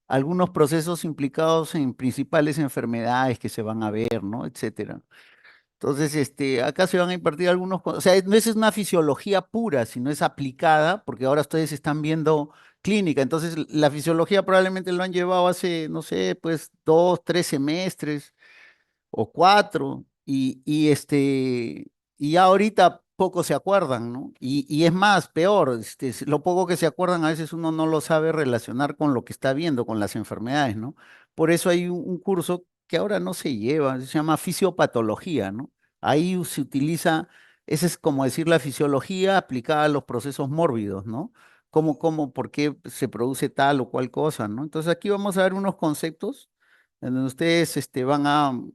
algunos procesos implicados en principales enfermedades que se van a ver, ¿no? Etcétera. Entonces, acá se van a impartir algunos, o sea, no es una fisiología pura, sino es aplicada, porque ahora ustedes están viendo clínica, entonces la fisiología probablemente lo han llevado hace, no sé, pues 2, 3 semestres o 4, y ya ahorita poco se acuerdan, ¿no? Y es más, peor, lo poco que se acuerdan a veces uno no lo sabe relacionar con lo que está viendo, con las enfermedades, ¿no? Por eso hay un curso que ahora no se lleva, se llama fisiopatología, ¿no? Ahí se utiliza, esa es como decir la fisiología aplicada a los procesos mórbidos, ¿no? Por qué se produce tal o cual cosa, ¿no? Entonces aquí vamos a ver unos conceptos en donde ustedes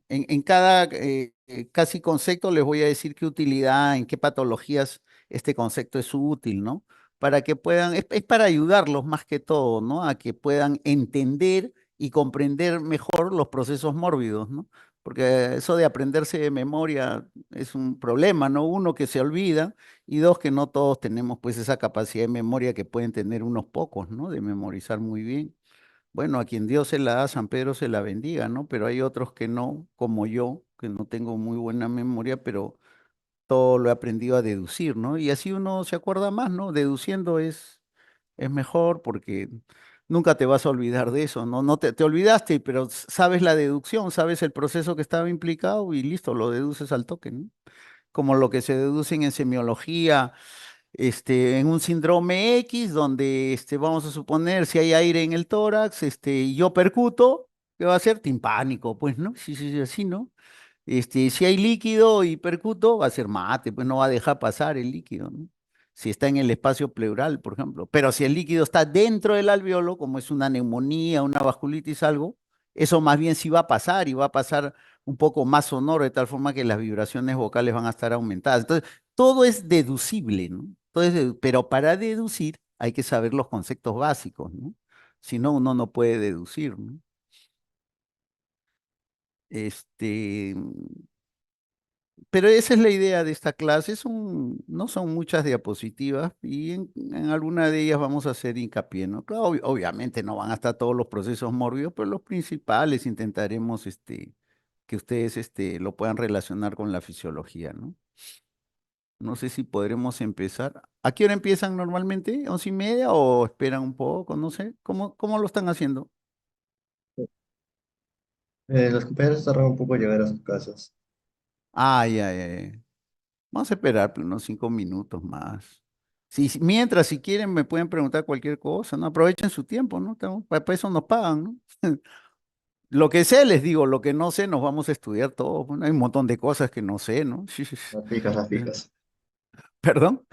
en cada casi concepto les voy a decir qué utilidad, en qué patologías este concepto es útil, ¿no? Para que puedan, es para ayudarlos más que todo, ¿no? A que puedan entender y comprender mejor los procesos mórbidos, ¿no? Porque eso de aprenderse de memoria es un problema, ¿no? Uno, que se olvida, y dos, que no todos tenemos pues esa capacidad de memoria que pueden tener unos pocos, ¿no? De memorizar muy bien. Bueno, a quien Dios se la da, San Pedro se la bendiga, ¿no? Pero hay otros que no, como yo, que no tengo muy buena memoria, pero todo lo he aprendido a deducir, ¿no? Y así uno se acuerda más, ¿no? Deduciendo es mejor porque nunca te vas a olvidar de eso, ¿no? No te olvidaste, pero sabes la deducción, sabes el proceso que estaba implicado y listo, lo deduces al toque, ¿no? Como lo que se deducen en semiología, en un síndrome X, donde vamos a suponer si hay aire en el tórax, y yo percuto, ¿qué va a ser? Timpánico, pues, ¿no? Sí, sí, sí, así, ¿no? Si hay líquido y percuto, va a ser mate, pues no va a dejar pasar el líquido, ¿no? Si está en el espacio pleural, por ejemplo. Pero si el líquido está dentro del alveolo, como es una neumonía, una vasculitis, algo, eso más bien sí va a pasar y va a pasar un poco más sonoro, de tal forma que las vibraciones vocales van a estar aumentadas. Entonces, todo es deducible, ¿no? Pero para deducir hay que saber los conceptos básicos, ¿no? Si no, uno no puede deducir, ¿no? Este, pero esa es la idea de esta clase, no son muchas diapositivas y en alguna de ellas vamos a hacer hincapié, ¿no? Claro, obviamente no van a estar todos los procesos mórbidos, pero los principales intentaremos que ustedes lo puedan relacionar con la fisiología, ¿no? No sé si podremos empezar. ¿A qué hora empiezan normalmente? ¿11:30 o esperan un poco? No sé. ¿Cómo lo están haciendo? Los compañeros tardan un poco en llegar a sus casas. Ay, ay, ay. Vamos a esperar pues, unos 5 minutos más. Mientras, si quieren, me pueden preguntar cualquier cosa, ¿no? Aprovechen su tiempo, ¿no? Para eso nos pagan, ¿no? Lo que sé, les digo, lo que no sé, nos vamos a estudiar todo. Bueno, hay un montón de cosas que no sé, ¿no? Las fijas, las fijas. Perdón.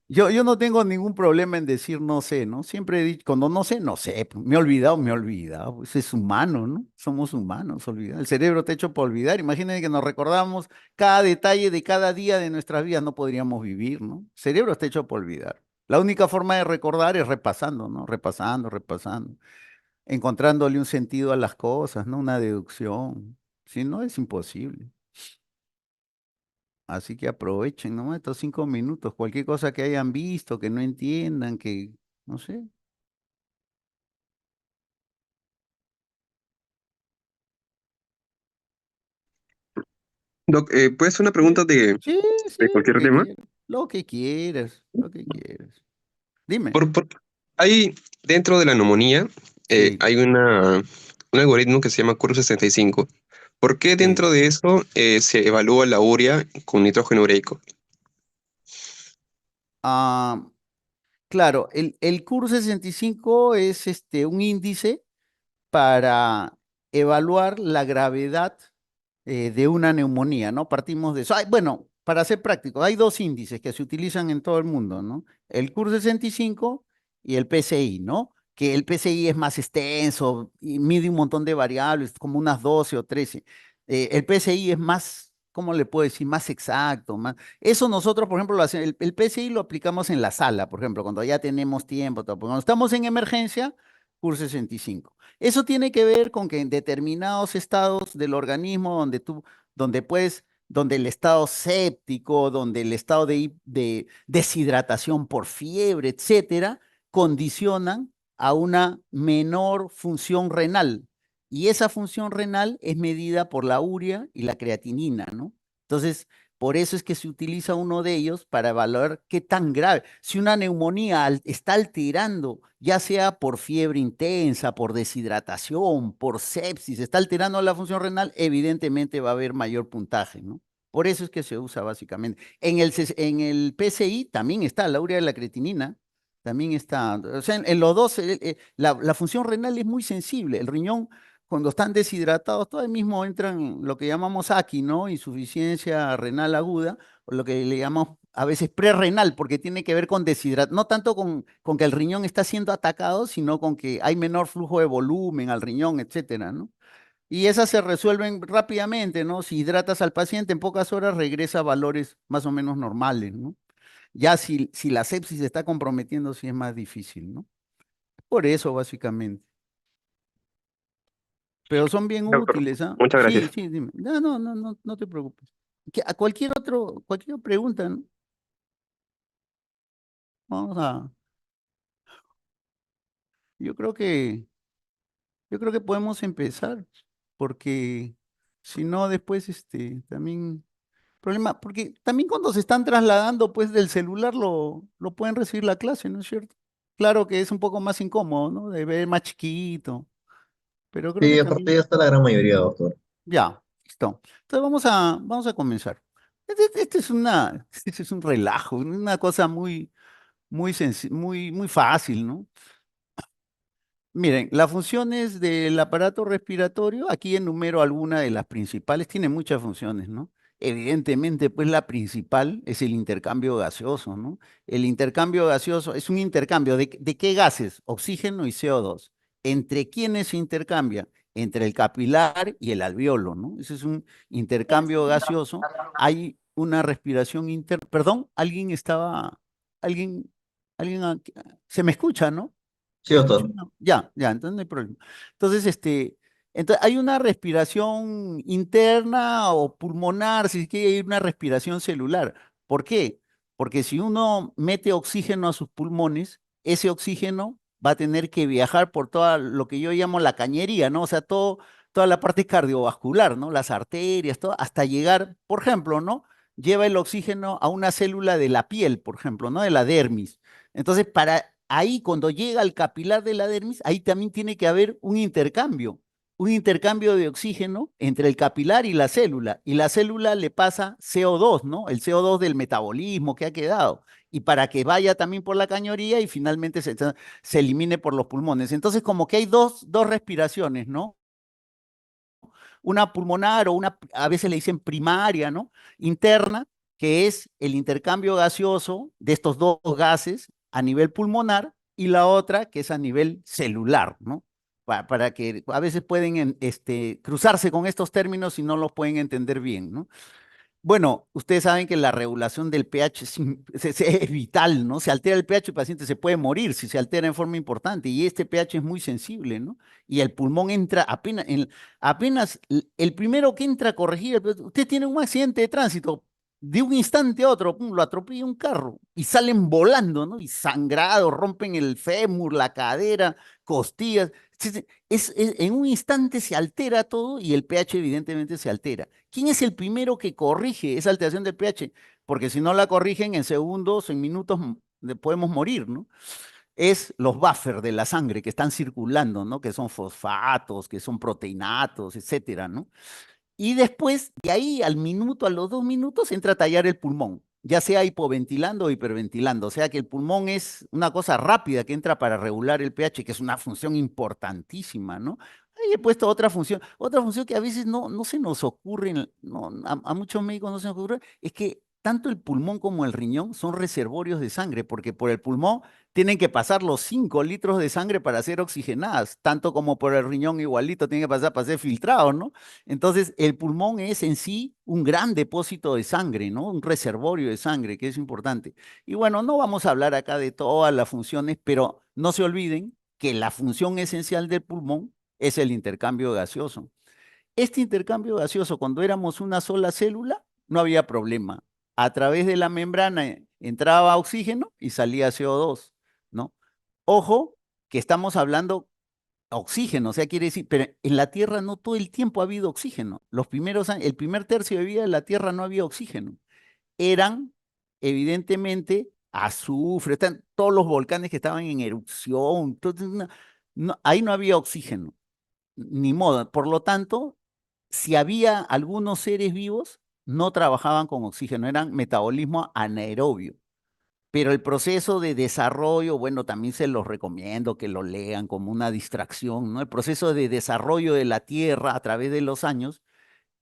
Yo no tengo ningún problema en decir no sé, ¿no? Siempre he dicho, cuando no sé, no sé. Pues, me he olvidado, me he olvidado. Pues es humano, ¿no? Somos humanos, olvidar. El cerebro está hecho para olvidar. Imagínense que nos recordamos cada detalle de cada día de nuestras vidas, no podríamos vivir, ¿no? El cerebro está hecho para olvidar. La única forma de recordar es repasando, ¿no? Repasando, repasando, encontrándole un sentido a las cosas, ¿no? Una deducción. Si no, es imposible. Así que aprovechen, ¿no? Estos 5 minutos, cualquier cosa que hayan visto, que no entiendan, que, no sé. Doc, ¿puedes hacer una Sí, pregunta sí, de sí, lo cualquier que tema? quieras, lo que quieras, lo que quieras. Dime. Hay dentro de la neumonía, Sí, hay un algoritmo que se llama Curve 65. ¿Por qué sí. dentro de eso se evalúa la urea con nitrógeno ureico? Ah, claro, el CUR 65 es un índice para evaluar la gravedad de una neumonía, ¿no? Partimos de eso. Bueno, para ser práctico, hay dos índices que se utilizan en todo el mundo, ¿no? El CUR 65 y el PCI, ¿no? Que el PCI es más extenso y mide un montón de variables, como unas 12 o 13. El PCI es más, ¿cómo le puedo decir? Más exacto, más. Eso nosotros, por ejemplo, el PCI lo aplicamos en la sala, por ejemplo, cuando ya tenemos tiempo, todo. Cuando estamos en emergencia, CUR 65. Eso tiene que ver con que en determinados estados del organismo donde el estado séptico, donde el estado de deshidratación por fiebre, etcétera, condicionan a una menor función renal. Y esa función renal es medida por la urea y la creatinina, ¿no? Entonces, por eso es que se utiliza uno de ellos para evaluar qué tan grave. Si una neumonía está alterando, ya sea por fiebre intensa, por deshidratación, por sepsis, está alterando la función renal, evidentemente va a haber mayor puntaje, ¿no? Por eso es que se usa básicamente. En el PCI también está la urea y la creatinina, también está. O sea, en los dos, la función renal es muy sensible. El riñón cuando están deshidratados, todo el mismo entran lo que llamamos aquí, ¿no? Insuficiencia renal aguda, o lo que le llamamos a veces prerrenal, porque tiene que ver con deshidratación, no tanto con que el riñón está siendo atacado, sino con que hay menor flujo de volumen al riñón, etcétera, ¿no? Y esas se resuelven rápidamente, ¿no? Si hidratas al paciente en pocas horas, regresa a valores más o menos normales, ¿no? Ya si la sepsis se está comprometiendo, sí es más difícil, ¿no? Por eso, básicamente. Pero son bien Doctor, útiles, ¿ah? muchas Sí, gracias. sí, dime. No te preocupes. A cualquier pregunta, ¿no? Vamos a, yo creo que, yo creo que podemos empezar, porque si no, después, también, problema, porque también cuando se están trasladando, pues, del celular lo pueden recibir la clase, ¿no es cierto? Claro que es un poco más incómodo, ¿no? De ver más chiquito, pero creo que Sí, aparte también. ya está la gran mayoría, doctor. Ya, listo. Entonces vamos a comenzar. Este es un relajo, una cosa muy fácil, ¿no? Miren, las funciones del aparato respiratorio, aquí enumero algunas de las principales, tiene muchas funciones, ¿no? Evidentemente, pues la principal es el intercambio gaseoso, ¿no? El intercambio gaseoso es un intercambio de qué gases, oxígeno y CO2. ¿Entre quiénes se intercambia? Entre el capilar y el alveolo, ¿no? Ese es un intercambio gaseoso. Hay una respiración perdón, alguien, alguien, se me escucha, ¿no? Sí, Escucho doctor. ya, entonces no hay problema. Entonces, entonces hay una respiración interna o pulmonar, si es que hay una respiración celular. ¿Por qué? Porque si uno mete oxígeno a sus pulmones, ese oxígeno va a tener que viajar por toda lo que yo llamo la cañería, ¿no? O sea, toda la parte cardiovascular, ¿no? Las arterias, todo, hasta llegar, por ejemplo, ¿no? Lleva el oxígeno a una célula de la piel, por ejemplo, ¿no? De la dermis. Entonces, para ahí, cuando llega al capilar de la dermis, ahí también tiene que haber un intercambio de oxígeno entre el capilar y la célula le pasa CO2, ¿no? El CO2 del metabolismo que ha quedado, y para que vaya también por la cañería y finalmente se elimine por los pulmones. Entonces, como que hay dos respiraciones, ¿no? Una pulmonar o a veces le dicen primaria, ¿no? Interna, que es el intercambio gaseoso de estos dos gases a nivel pulmonar, y la otra que es a nivel celular, ¿no? Para que a veces pueden cruzarse con estos términos y no los pueden entender bien, ¿no? Bueno, ustedes saben que la regulación del pH es vital, ¿no? Se altera el pH, el paciente se puede morir si se altera en forma importante, y este pH es muy sensible, ¿no? Y el pulmón entra apenas el primero que entra a corregir, usted tiene un accidente de tránsito, de un instante a otro, pum, lo atropella un carro y salen volando, ¿no? Y sangrados, rompen el fémur, la cadera, costillas. En un instante se altera todo y el pH evidentemente se altera. ¿Quién es el primero que corrige esa alteración del pH? Porque si no la corrigen en segundos, en minutos, podemos morir, ¿no? Es los buffers de la sangre que están circulando, ¿no? Que son fosfatos, que son proteinatos, etcétera, ¿no? Y después, de ahí al minuto, a los 2 minutos, entra a tallar el pulmón, ya sea hipoventilando o hiperventilando. O sea que el pulmón es una cosa rápida que entra para regular el pH, que es una función importantísima, ¿no? Ahí he puesto otra función que a veces no se nos ocurre, a muchos médicos no se nos ocurre, es que tanto el pulmón como el riñón son reservorios de sangre, porque por el pulmón tienen que pasar los 5 litros de sangre para ser oxigenadas, tanto como por el riñón igualito tienen que pasar para ser filtrados, ¿no? Entonces, el pulmón es en sí un gran depósito de sangre, ¿no? Un reservorio de sangre, que es importante. Y bueno, no vamos a hablar acá de todas las funciones, pero no se olviden que la función esencial del pulmón es el intercambio gaseoso. Este intercambio gaseoso, cuando éramos una sola célula, no había problema. A través de la membrana entraba oxígeno y salía CO2, ¿no? Ojo, que estamos hablando oxígeno, o sea, quiere decir, pero en la Tierra no todo el tiempo ha habido oxígeno. Los primeros años, el primer tercio de vida de la Tierra no había oxígeno. Eran, evidentemente, azufre, están todos los volcanes que estaban en erupción, entonces, ahí no había oxígeno, ni modo. Por lo tanto, si había algunos seres vivos, no trabajaban con oxígeno, eran metabolismo anaerobio. Pero el proceso de desarrollo, bueno, también se los recomiendo que lo lean como una distracción, ¿no? El proceso de desarrollo de la Tierra a través de los años,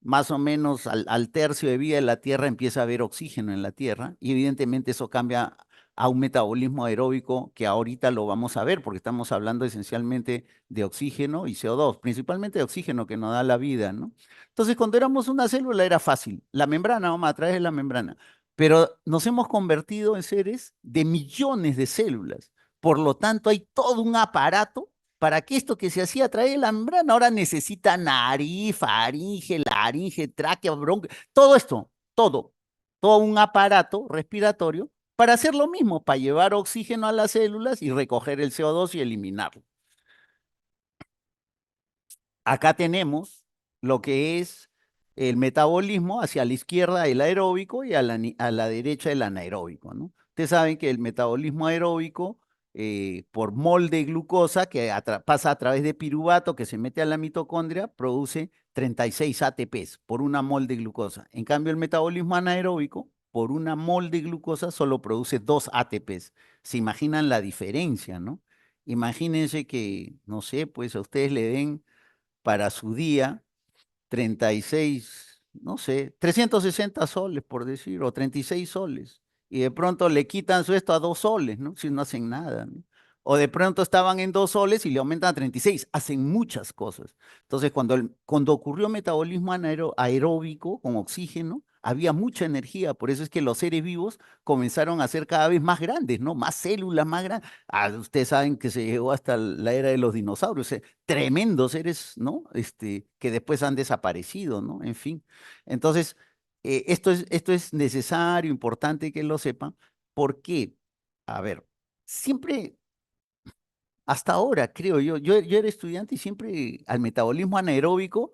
más o menos al tercio de vida de la Tierra empieza a haber oxígeno en la Tierra y evidentemente eso cambia a un metabolismo aeróbico que ahorita lo vamos a ver porque estamos hablando esencialmente de oxígeno y CO2, principalmente de oxígeno que nos da la vida, ¿no? Entonces, cuando éramos una célula era fácil, la membrana, vamos a través de la membrana, pero nos hemos convertido en seres de millones de células. Por lo tanto, hay todo un aparato para que esto que se hacía a través de la membrana ahora necesita nariz, faringe, laringe, tráquea, bronquio, todo esto, todo un aparato respiratorio para hacer lo mismo, para llevar oxígeno a las células y recoger el CO2 y eliminarlo. Acá tenemos lo que es el metabolismo hacia la izquierda el aeróbico y a la derecha el anaeróbico, ¿no? Ustedes saben que el metabolismo aeróbico por mol de glucosa que pasa a través de piruvato que se mete a la mitocondria produce 36 ATPs por una mol de glucosa. En cambio el metabolismo anaeróbico por una mol de glucosa solo produce 2 ATPs. Se imaginan la diferencia, ¿no? Imagínense que, no sé, pues a ustedes le den para su día 36 no sé, 360 soles, por decir, o 36 soles. Y de pronto le quitan su esto a 2 soles, ¿no? Si no hacen nada, ¿no? O de pronto estaban en 2 soles y le aumentan a 36. Hacen muchas cosas. Entonces, cuando ocurrió metabolismo aeróbico con oxígeno, había mucha energía. Por eso es que los seres vivos comenzaron a ser cada vez más grandes, ¿no? Más células, más grandes. Ah, ustedes saben que se llegó hasta la era de los dinosaurios. Tremendos seres, ¿no? Que después han desaparecido, ¿no? En fin. Entonces, esto es necesario, importante que lo sepan. ¿Por qué? A ver, siempre hasta ahora, creo yo era estudiante y siempre al metabolismo anaeróbico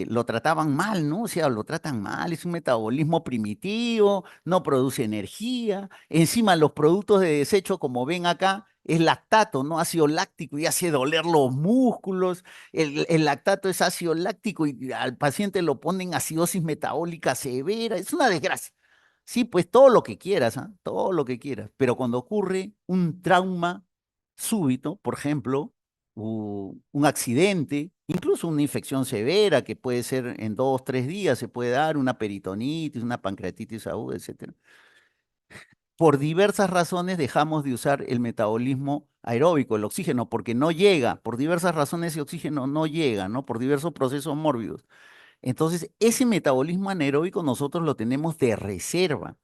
lo trataban mal, ¿no? O sea, lo tratan mal, es un metabolismo primitivo, no produce energía. Encima, los productos de desecho, como ven acá, es lactato, ¿no? Ácido láctico y hace doler los músculos. El lactato es ácido láctico y al paciente lo ponen acidosis metabólica severa. Es una desgracia. Sí, pues todo lo que quieras, ¿ah? Todo lo que quieras. Pero cuando ocurre un trauma súbito, por ejemplo, un accidente, incluso una infección severa que puede ser en 2, 3 días, se puede dar una peritonitis, una pancreatitis aguda, etcétera. Por diversas razones dejamos de usar el metabolismo aeróbico, el oxígeno, porque no llega, por diversas razones ese oxígeno no llega, ¿no? Por diversos procesos mórbidos. Entonces, ese metabolismo anaeróbico nosotros lo tenemos de reserva.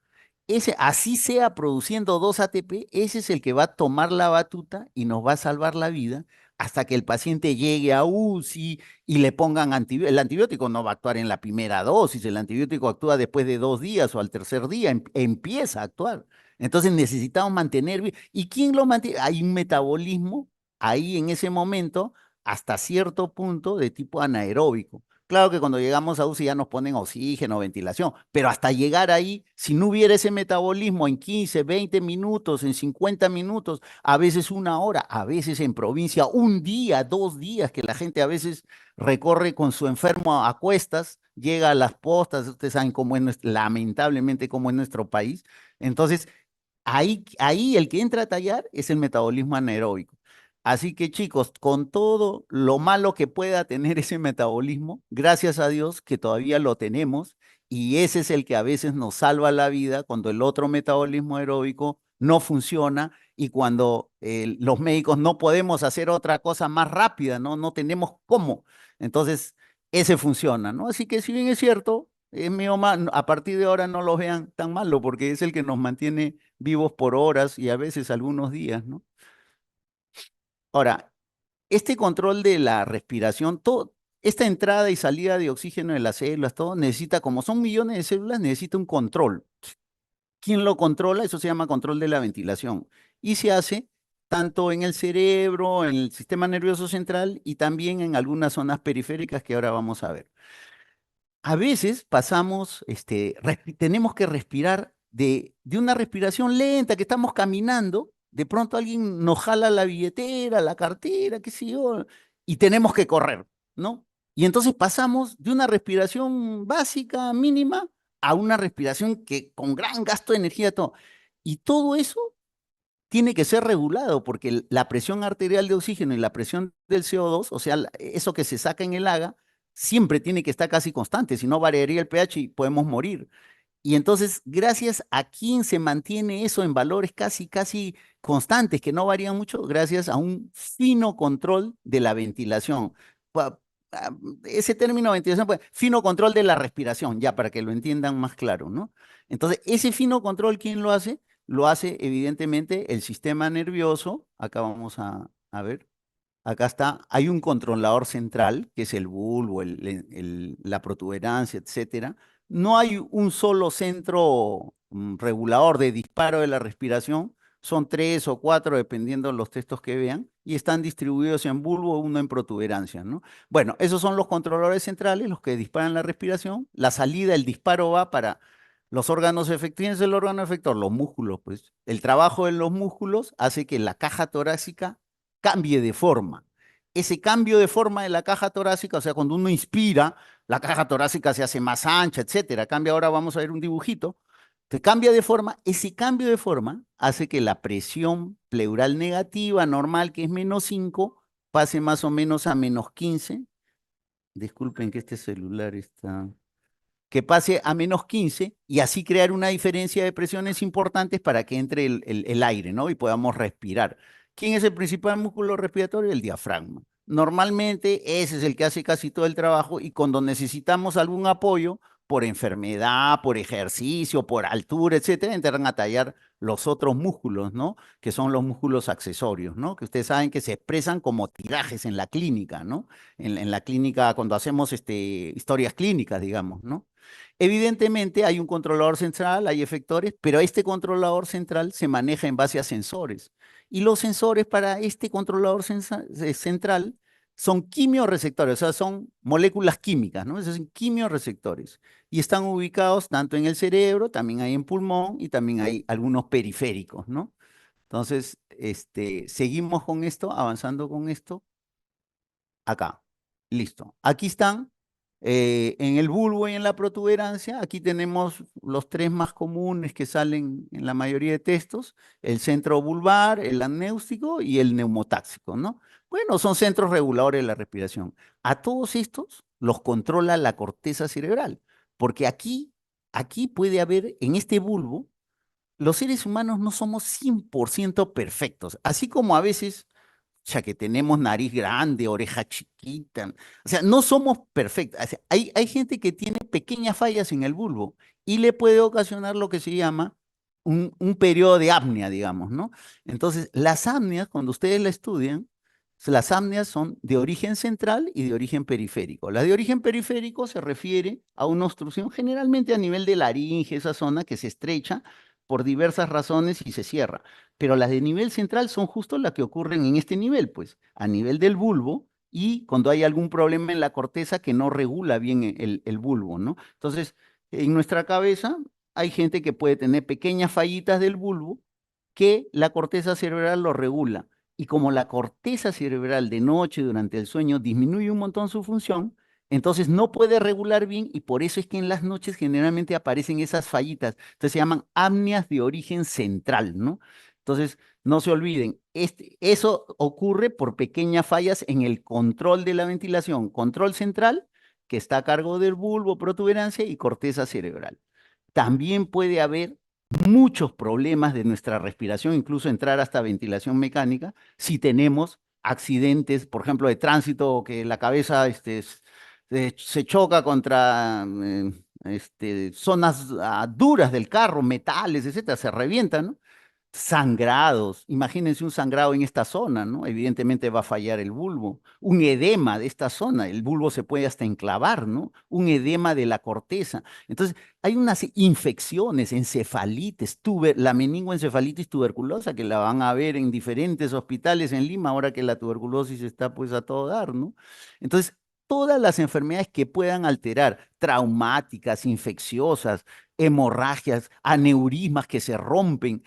Ese, así sea produciendo 2 ATP, ese es el que va a tomar la batuta y nos va a salvar la vida hasta que el paciente llegue a UCI y le pongan antibiótico. El antibiótico no va a actuar en la primera dosis, el antibiótico actúa después de 2 días o al tercer día, empieza a actuar. Entonces necesitamos mantener. ¿Y quién lo mantiene? Hay un metabolismo ahí en ese momento hasta cierto punto de tipo anaeróbico. Claro que cuando llegamos a UCI ya nos ponen oxígeno, ventilación, pero hasta llegar ahí, si no hubiera ese metabolismo en 15, 20 minutos, en 50 minutos, a veces una hora, a veces en provincia, un día, 2 días, que la gente a veces recorre con su enfermo a cuestas, llega a las postas, ustedes saben cómo es, lamentablemente, cómo es nuestro país. Entonces, ahí el que entra a tallar es el metabolismo anaeróbico. Así que chicos, con todo lo malo que pueda tener ese metabolismo, gracias a Dios que todavía lo tenemos y ese es el que a veces nos salva la vida cuando el otro metabolismo aeróbico no funciona y cuando los médicos no podemos hacer otra cosa más rápida, ¿no? No tenemos cómo. Entonces, ese funciona, ¿no? Así que si bien es cierto, es mío a partir de ahora no lo vean tan malo porque es el que nos mantiene vivos por horas y a veces algunos días, ¿no? Ahora, este control de la respiración, esta entrada y salida de oxígeno de las células, todo necesita, como son millones de células, necesita un control. ¿Quién lo controla? Eso se llama control de la ventilación. Y se hace tanto en el cerebro, en el sistema nervioso central y también en algunas zonas periféricas que ahora vamos a ver. A veces pasamos, tenemos que respirar de una respiración lenta, que estamos caminando, de pronto alguien nos jala la billetera, la cartera, qué sé yo, y tenemos que correr, ¿no? Y entonces pasamos de una respiración básica, mínima, a una respiración que con gran gasto de energía, todo. Y todo eso tiene que ser regulado porque la presión arterial de oxígeno y la presión del CO2, o sea, eso que se saca en el AGA, siempre tiene que estar casi constante, si no variaría el pH y podemos morir. Y entonces, gracias a quién se mantiene eso en valores casi constantes, que no varían mucho, gracias a un fino control de la ventilación. Pa- ah, Ese término ventilación, pues, fino control de la respiración, ya para que lo entiendan más claro, ¿no? Entonces, ese fino control, ¿quién lo hace? Lo hace evidentemente el sistema nervioso. Acá vamos a ver. Acá está, hay un controlador central, que es el bulbo, la protuberancia, etcétera. No hay un solo centro regulador de disparo de la respiración, son tres o cuatro, dependiendo de los textos que vean, y están distribuidos en bulbo, uno en protuberancia, ¿no? Bueno, esos son los controladores centrales, los que disparan la respiración. La salida, el disparo va para los órganos efectores. ¿Quién es el órgano efector? Los músculos, pues. El trabajo de los músculos hace que la caja torácica cambie de forma. Ese cambio de forma de la caja torácica, o sea, cuando uno inspira, la caja torácica se hace más ancha, etcétera. Cambia, ahora vamos a ver un dibujito, que cambia de forma. Ese cambio de forma hace que la presión pleural negativa normal, que es -5, pase más o menos a -15. Disculpen que este celular está, que pase a -15 y así crear una diferencia de presiones importantes para que entre el aire, ¿no? Y podamos respirar. ¿Quién es el principal músculo respiratorio? El diafragma. Normalmente ese es el que hace casi todo el trabajo y cuando necesitamos algún apoyo por enfermedad, por ejercicio, por altura, etcétera, entran a tallar los otros músculos, ¿no? Que son los músculos accesorios, ¿no? Que ustedes saben que se expresan como tirajes en la clínica, ¿no? En la clínica, cuando hacemos historias clínicas, digamos, ¿no? Evidentemente hay un controlador central, hay efectores, pero este controlador central se maneja en base a sensores. Y los sensores para este controlador central son quimiorreceptores, o sea, son moléculas químicas, ¿no? Esos son quimiorreceptores. Y están ubicados tanto en el cerebro, también hay en pulmón y también hay algunos periféricos, ¿no? Entonces, seguimos con esto, avanzando con esto. Acá. Listo. Aquí están, en el bulbo y en la protuberancia. Aquí tenemos los tres más comunes que salen en la mayoría de textos: el centro vulvar, el anéustico y el neumotáxico, ¿no? Bueno, son centros reguladores de la respiración. A todos estos los controla la corteza cerebral, porque aquí puede haber, en este bulbo, los seres humanos no somos 100% perfectos, así como a veces sea, que tenemos nariz grande, oreja chiquita. O sea, no somos perfectos. O sea, hay gente que tiene pequeñas fallas en el bulbo y le puede ocasionar lo que se llama un periodo de apnea, digamos, ¿no? Entonces, las apneas, cuando ustedes la estudian, las apneas son de origen central y de origen periférico. La de origen periférico se refiere a una obstrucción generalmente a nivel de laringe, esa zona que se estrecha por diversas razones y se cierra, pero las de nivel central son justo las que ocurren en este nivel, pues, a nivel del bulbo y cuando hay algún problema en la corteza que no regula bien el bulbo, ¿no? Entonces, en nuestra cabeza hay gente que puede tener pequeñas fallitas del bulbo que la corteza cerebral lo regula. Y como la corteza cerebral de noche durante el sueño disminuye un montón su función, entonces no puede regular bien y por eso es que en las noches generalmente aparecen esas fallitas. Entonces se llaman apneas de origen central, ¿no? Entonces, no se olviden, eso ocurre por pequeñas fallas en el control de la ventilación, control central, que está a cargo del bulbo, protuberancia y corteza cerebral. También puede haber muchos problemas de nuestra respiración, incluso entrar hasta ventilación mecánica, si tenemos accidentes, por ejemplo, de tránsito, que la cabeza se choca contra zonas duras del carro, metales, etcétera, se revienta, ¿no? sangrados. Imagínense un sangrado en esta zona, ¿no? Evidentemente va a fallar el bulbo. Un edema de esta zona, el bulbo se puede hasta enclavar, ¿no? Un edema de la corteza. Entonces, hay unas infecciones, encefalitis, la meningoencefalitis tuberculosa, que la van a ver en diferentes hospitales en Lima, ahora que la tuberculosis está pues a todo dar, ¿no? Entonces, todas las enfermedades que puedan alterar, traumáticas, infecciosas, hemorragias, aneurismas que se rompen,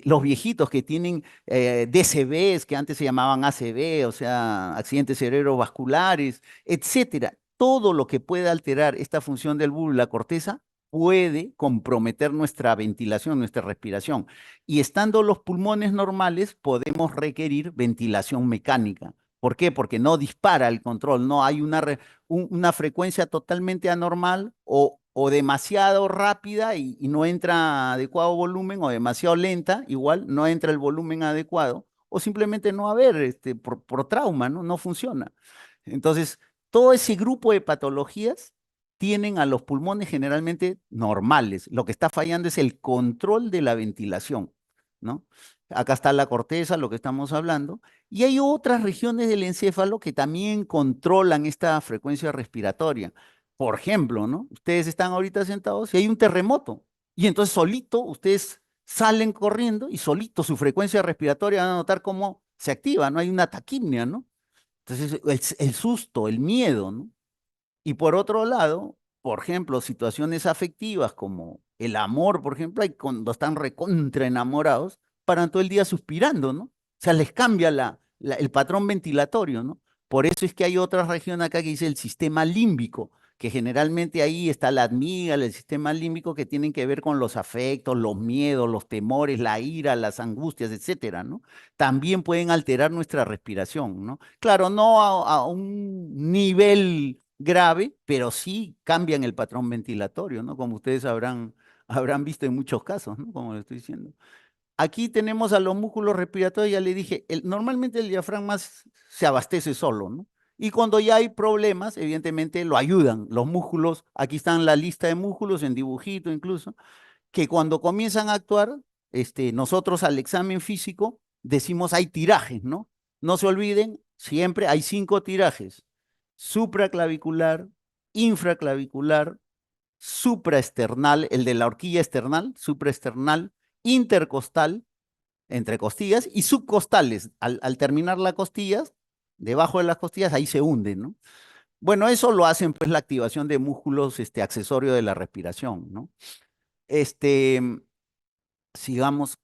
los viejitos que tienen DCBs, que antes se llamaban ACV, o sea, accidentes cerebrovasculares, etcétera. Todo lo que pueda alterar esta función del bulbo y la corteza puede comprometer nuestra ventilación, nuestra respiración. Y estando los pulmones normales, podemos requerir ventilación mecánica. ¿Por qué? Porque no dispara el control, no hay una frecuencia totalmente anormal o demasiado rápida y no entra adecuado volumen, o demasiado lenta, igual no entra el volumen adecuado, o simplemente no haber, por trauma, ¿no? No funciona. Entonces, todo ese grupo de patologías tienen a los pulmones generalmente normales. Lo que está fallando es el control de la ventilación, ¿no? Acá está la corteza, lo que estamos hablando, y hay otras regiones del encéfalo que también controlan esta frecuencia respiratoria. Por ejemplo, ¿no? Ustedes están ahorita sentados y hay un terremoto, y entonces solito ustedes salen corriendo y solito su frecuencia respiratoria van a notar cómo se activa, ¿no? Hay una taquimia, ¿no? Entonces, el susto, el miedo, ¿no? Y por otro lado, por ejemplo, situaciones afectivas como el amor, por ejemplo, hay cuando están recontra enamorados, paran todo el día suspirando, ¿no? O sea, les cambia el patrón ventilatorio, ¿no? Por eso es que hay otra región acá que dice el sistema límbico, que generalmente ahí está la amígdala, el sistema límbico, que tienen que ver con los afectos, los miedos, los temores, la ira, las angustias, etcétera, ¿no? También pueden alterar nuestra respiración, ¿no? Claro, no a un nivel grave, pero sí cambian el patrón ventilatorio, ¿no? Como ustedes habrán visto en muchos casos, ¿no? Como le estoy diciendo. Aquí tenemos a los músculos respiratorios, ya le dije, normalmente el diafragma se abastece solo, ¿no? Y cuando ya hay problemas, evidentemente lo ayudan los músculos. Aquí están la lista de músculos en dibujito incluso, que cuando comienzan a actuar, nosotros al examen físico decimos hay tirajes, ¿no? No se olviden, siempre hay 5 tirajes: supraclavicular, infraclavicular, supraesternal, el de la horquilla esternal, supraesternal, intercostal, entre costillas, y subcostales. Al terminar las costillas, debajo de las costillas, ahí se hunden, ¿no? Bueno, eso lo hacen pues la activación de músculos accesorios de la respiración, ¿no? Este, sigamos,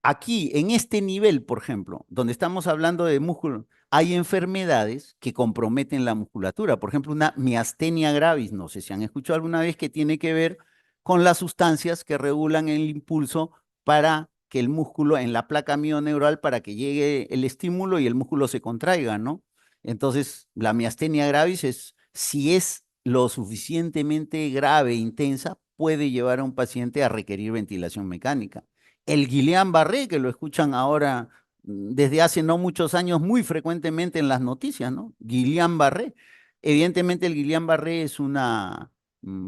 aquí en este nivel, por ejemplo, donde estamos hablando de músculo, hay enfermedades que comprometen la musculatura. Por ejemplo, una miastenia gravis, no sé si han escuchado alguna vez, que tiene que ver con las sustancias que regulan el impulso para que el músculo, en la placa mioneural, para que llegue el estímulo y el músculo se contraiga, ¿no? Entonces, la miastenia gravis es, si es lo suficientemente grave e intensa, puede llevar a un paciente a requerir ventilación mecánica. El Guillain-Barré, que lo escuchan ahora desde hace no muchos años muy frecuentemente en las noticias, ¿no? Guillain-Barré. Evidentemente el Guillain-Barré es una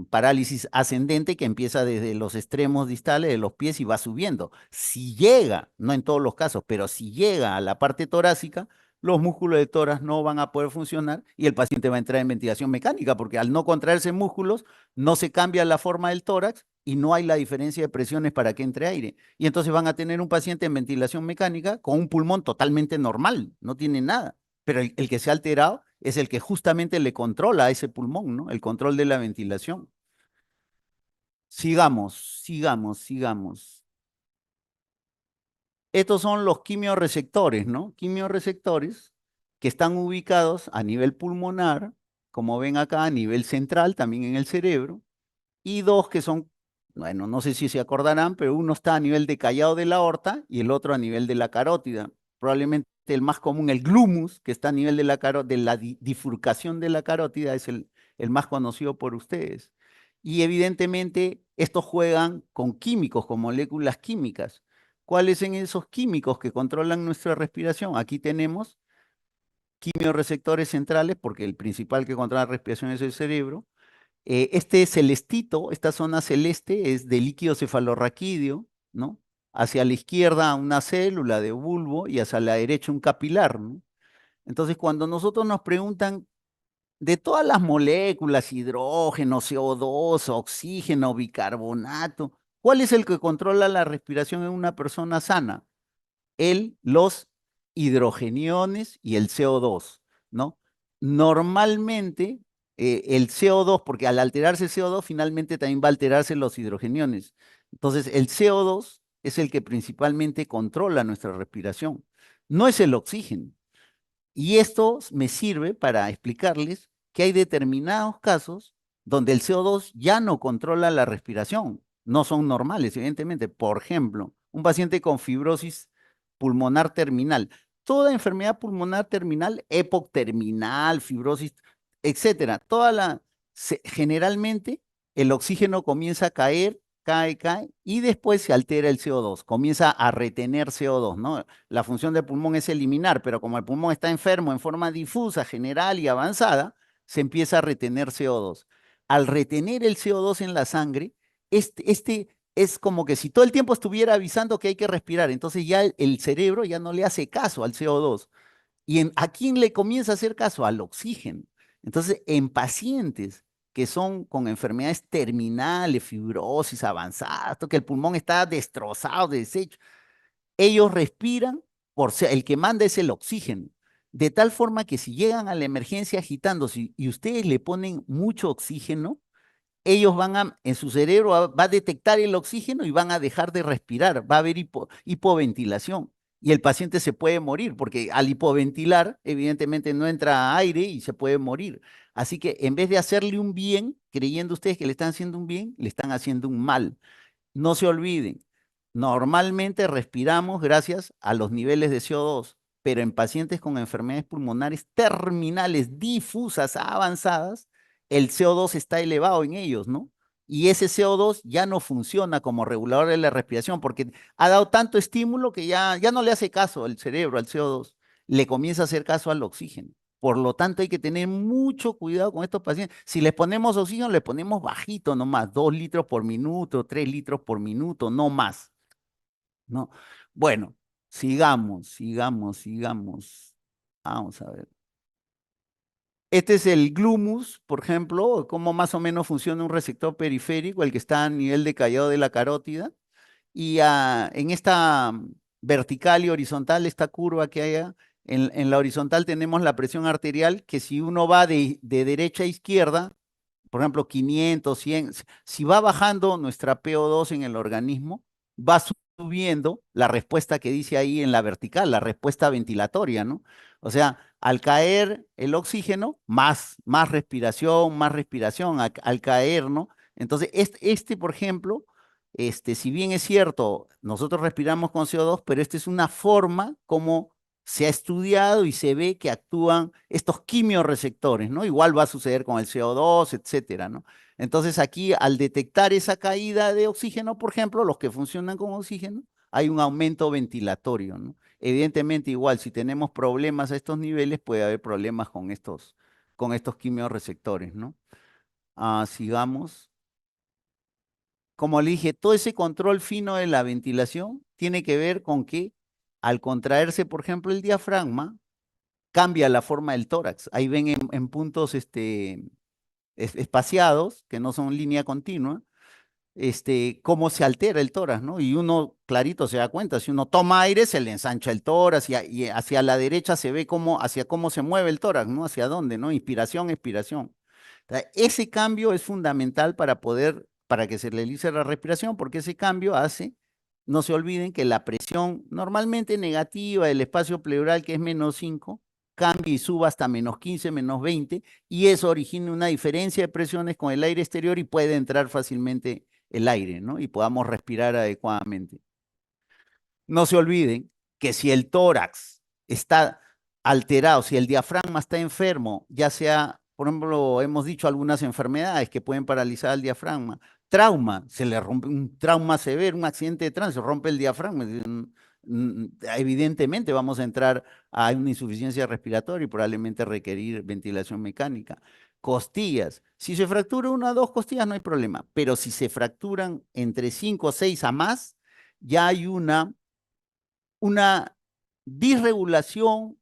parálisis ascendente que empieza desde los extremos distales de los pies y va subiendo. Si llega, no en todos los casos, pero si llega a la parte torácica, los músculos de tórax no van a poder funcionar y el paciente va a entrar en ventilación mecánica, porque al no contraerse músculos, no se cambia la forma del tórax y no hay la diferencia de presiones para que entre aire. Y entonces van a tener un paciente en ventilación mecánica con un pulmón totalmente normal, no tiene nada. Pero el que se ha alterado es el que justamente le controla a ese pulmón, ¿no? El control de la ventilación. Sigamos. Estos son los quimiorreceptores, ¿no? Quimiorreceptores que están ubicados a nivel pulmonar, como ven acá, a nivel central, también en el cerebro, y dos que son, bueno, no sé si se acordarán, pero uno está a nivel de callado de la aorta y el otro a nivel de la carótida. Probablemente el más común, el glumus, que está a nivel de la bifurcación de la carótida, es el más conocido por ustedes. Y evidentemente estos juegan con químicos, con moléculas químicas. ¿Cuáles son esos químicos que controlan nuestra respiración? Aquí tenemos quimioreceptores centrales, porque el principal que controla la respiración es el cerebro. Este celestito, esta zona celeste es de líquido cefalorraquídeo, ¿no? hacia la izquierda una célula de bulbo y hacia la derecha un capilar, ¿no? Entonces, cuando nosotros nos preguntan de todas las moléculas, hidrógeno, CO2, oxígeno, bicarbonato, ¿cuál es el que controla la respiración en una persona sana? Los hidrogeniones y el CO2, ¿no? Normalmente el CO2, porque al alterarse el CO2, finalmente también va a alterarse los hidrogeniones. Entonces, el CO2 es el que principalmente controla nuestra respiración, no es el oxígeno. Y esto me sirve para explicarles que hay determinados casos donde el CO2 ya no controla la respiración, no son normales, evidentemente. Por ejemplo, un paciente con fibrosis pulmonar terminal. Toda enfermedad pulmonar terminal, EPOC terminal, fibrosis, etcétera, generalmente el oxígeno comienza a caer, cae, y después se altera el CO2, comienza a retener CO2, ¿no? La función del pulmón es eliminar, pero como el pulmón está enfermo en forma difusa, general y avanzada, se empieza a retener CO2. Al retener el CO2 en la sangre, este es como que si todo el tiempo estuviera avisando que hay que respirar, entonces ya el cerebro ya no le hace caso al CO2. ¿A quién le comienza a hacer caso? Al oxígeno. Entonces, en pacientes que son con enfermedades terminales, fibrosis avanzada, que el pulmón está destrozado, deshecho, ellos respiran, el que manda es el oxígeno. De tal forma que si llegan a la emergencia agitándose y ustedes le ponen mucho oxígeno, ellos en su cerebro va a detectar el oxígeno y van a dejar de respirar, va a haber hipoventilación y el paciente se puede morir porque al hipoventilar, evidentemente no entra aire y se puede morir. Así que en vez de hacerle un bien, creyendo ustedes que le están haciendo un bien, le están haciendo un mal. No se olviden, normalmente respiramos gracias a los niveles de CO2, pero en pacientes con enfermedades pulmonares terminales, difusas, avanzadas, el CO2 está elevado en ellos, ¿no? Y ese CO2 ya no funciona como regulador de la respiración porque ha dado tanto estímulo que ya no le hace caso al cerebro, al CO2, le comienza a hacer caso al oxígeno. Por lo tanto, hay que tener mucho cuidado con estos pacientes. Si les ponemos oxígeno, le ponemos bajito nomás, 2 litros por minuto, 3 litros por minuto, no más, ¿no? Bueno, sigamos. Vamos a ver. Este es el glumus, por ejemplo, cómo más o menos funciona un receptor periférico, el que está a nivel de callado de la carótida. Y en esta vertical y horizontal, esta curva que hay, en la horizontal tenemos la presión arterial, que si uno va de derecha a izquierda, por ejemplo, 500, 100, si va bajando nuestra PO2 en el organismo, va subiendo la respuesta que dice ahí en la vertical, la respuesta ventilatoria, ¿no? O sea, al caer el oxígeno, más respiración, al caer, ¿no? Entonces, por ejemplo, si bien es cierto, nosotros respiramos con CO2, pero esta es una forma como se ha estudiado y se ve que actúan estos quimiorreceptores, ¿no? Igual va a suceder con el CO2, etcétera, ¿no? Entonces aquí, al detectar esa caída de oxígeno, por ejemplo, los que funcionan con oxígeno, hay un aumento ventilatorio, ¿no? Evidentemente, igual, si tenemos problemas a estos niveles, puede haber problemas con estos quimiorreceptores, ¿no? Sigamos. Como le dije, todo ese control fino de la ventilación tiene que ver con que al contraerse, por ejemplo, el diafragma, cambia la forma del tórax. Ahí ven en puntos espaciados, que no son línea continua, cómo se altera el tórax, ¿no? Y uno clarito se da cuenta, si uno toma aire, se le ensancha el tórax y hacia la derecha se ve hacia cómo se mueve el tórax, ¿no? Hacia dónde, ¿no? Inspiración, expiración. O sea, ese cambio es fundamental para que se realice la respiración, porque ese cambio hace, no se olviden que la presión normalmente negativa del espacio pleural, que es -5, cambie y suba hasta -15, -20, y eso origina una diferencia de presiones con el aire exterior y puede entrar fácilmente el aire, ¿no? Y podamos respirar adecuadamente. No se olviden que si el tórax está alterado, si el diafragma está enfermo, ya sea, por ejemplo, hemos dicho algunas enfermedades que pueden paralizar el diafragma, trauma, se le rompe un trauma severo, un accidente de tránsito, se rompe el diafragma, evidentemente vamos a entrar a una insuficiencia respiratoria y probablemente requerir ventilación mecánica. Costillas, si se fractura una o dos costillas no hay problema, pero si se fracturan entre 5 o 6 a más, ya hay una disregulación,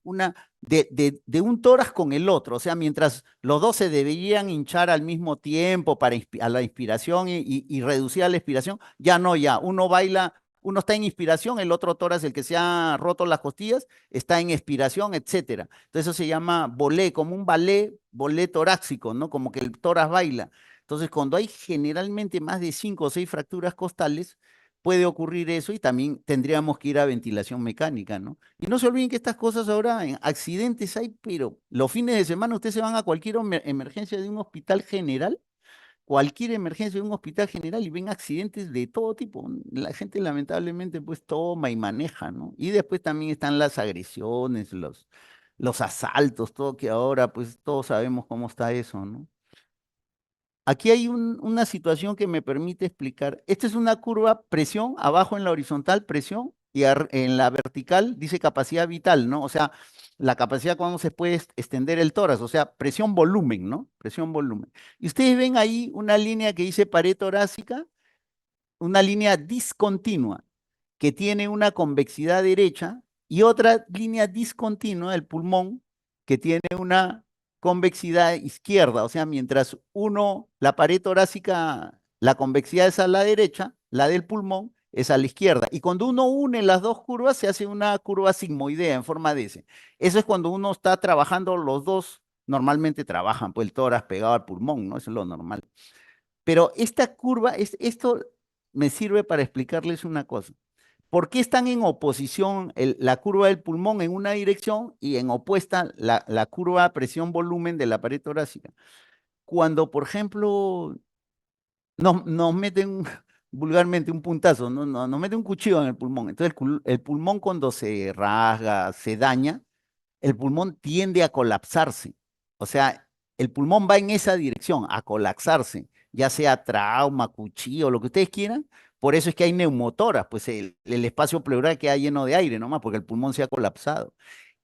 de un tórax con el otro. O sea, mientras los dos se deberían hinchar al mismo tiempo para a la inspiración y reducir a la expiración, ya no, ya. Uno baila, uno está en inspiración, el otro tórax, el que se ha roto las costillas, está en expiración, etcétera. Entonces eso se llama bolé, como un bolé torácico, ¿no? Como que el tórax baila. Entonces, cuando hay generalmente más de 5 o 6 fracturas costales, puede ocurrir eso y también tendríamos que ir a ventilación mecánica, ¿no? Y no se olviden que estas cosas ahora, en accidentes hay, pero los fines de semana ustedes se van a cualquier emergencia de un hospital general, cualquier emergencia de un hospital general y ven accidentes de todo tipo. La gente lamentablemente pues toma y maneja, ¿no? Y después también están las agresiones, los asaltos, todo que ahora pues todos sabemos cómo está eso, ¿no? Aquí hay una situación que me permite explicar. Esta es una curva presión, abajo en la horizontal presión y en la vertical dice capacidad vital, ¿no? O sea, la capacidad cuando se puede extender el tórax, o sea, presión volumen, ¿no? Presión volumen. Y ustedes ven ahí una línea que dice pared torácica, una línea discontinua que tiene una convexidad derecha y otra línea discontinua del pulmón que tiene una convexidad izquierda. O sea, mientras la pared torácica, la convexidad es a la derecha, la del pulmón es a la izquierda. Y cuando uno une las dos curvas, se hace una curva sigmoidea en forma de S. Eso es cuando uno está trabajando los dos. Normalmente trabajan, pues el tórax pegado al pulmón, ¿no? Eso es lo normal. Pero esta curva, esto me sirve para explicarles una cosa. ¿Por qué están en oposición la curva del pulmón en una dirección y en opuesta la curva presión-volumen de la pared torácica? Cuando, por ejemplo, nos meten vulgarmente un puntazo, nos meten un cuchillo en el pulmón. Entonces el pulmón cuando se rasga, se daña, el pulmón tiende a colapsarse. O sea, el pulmón va en esa dirección, a colapsarse, ya sea trauma, cuchillo, lo que ustedes quieran. Por eso es que hay neumotoras, pues el espacio pleural queda lleno de aire nomás, porque el pulmón se ha colapsado.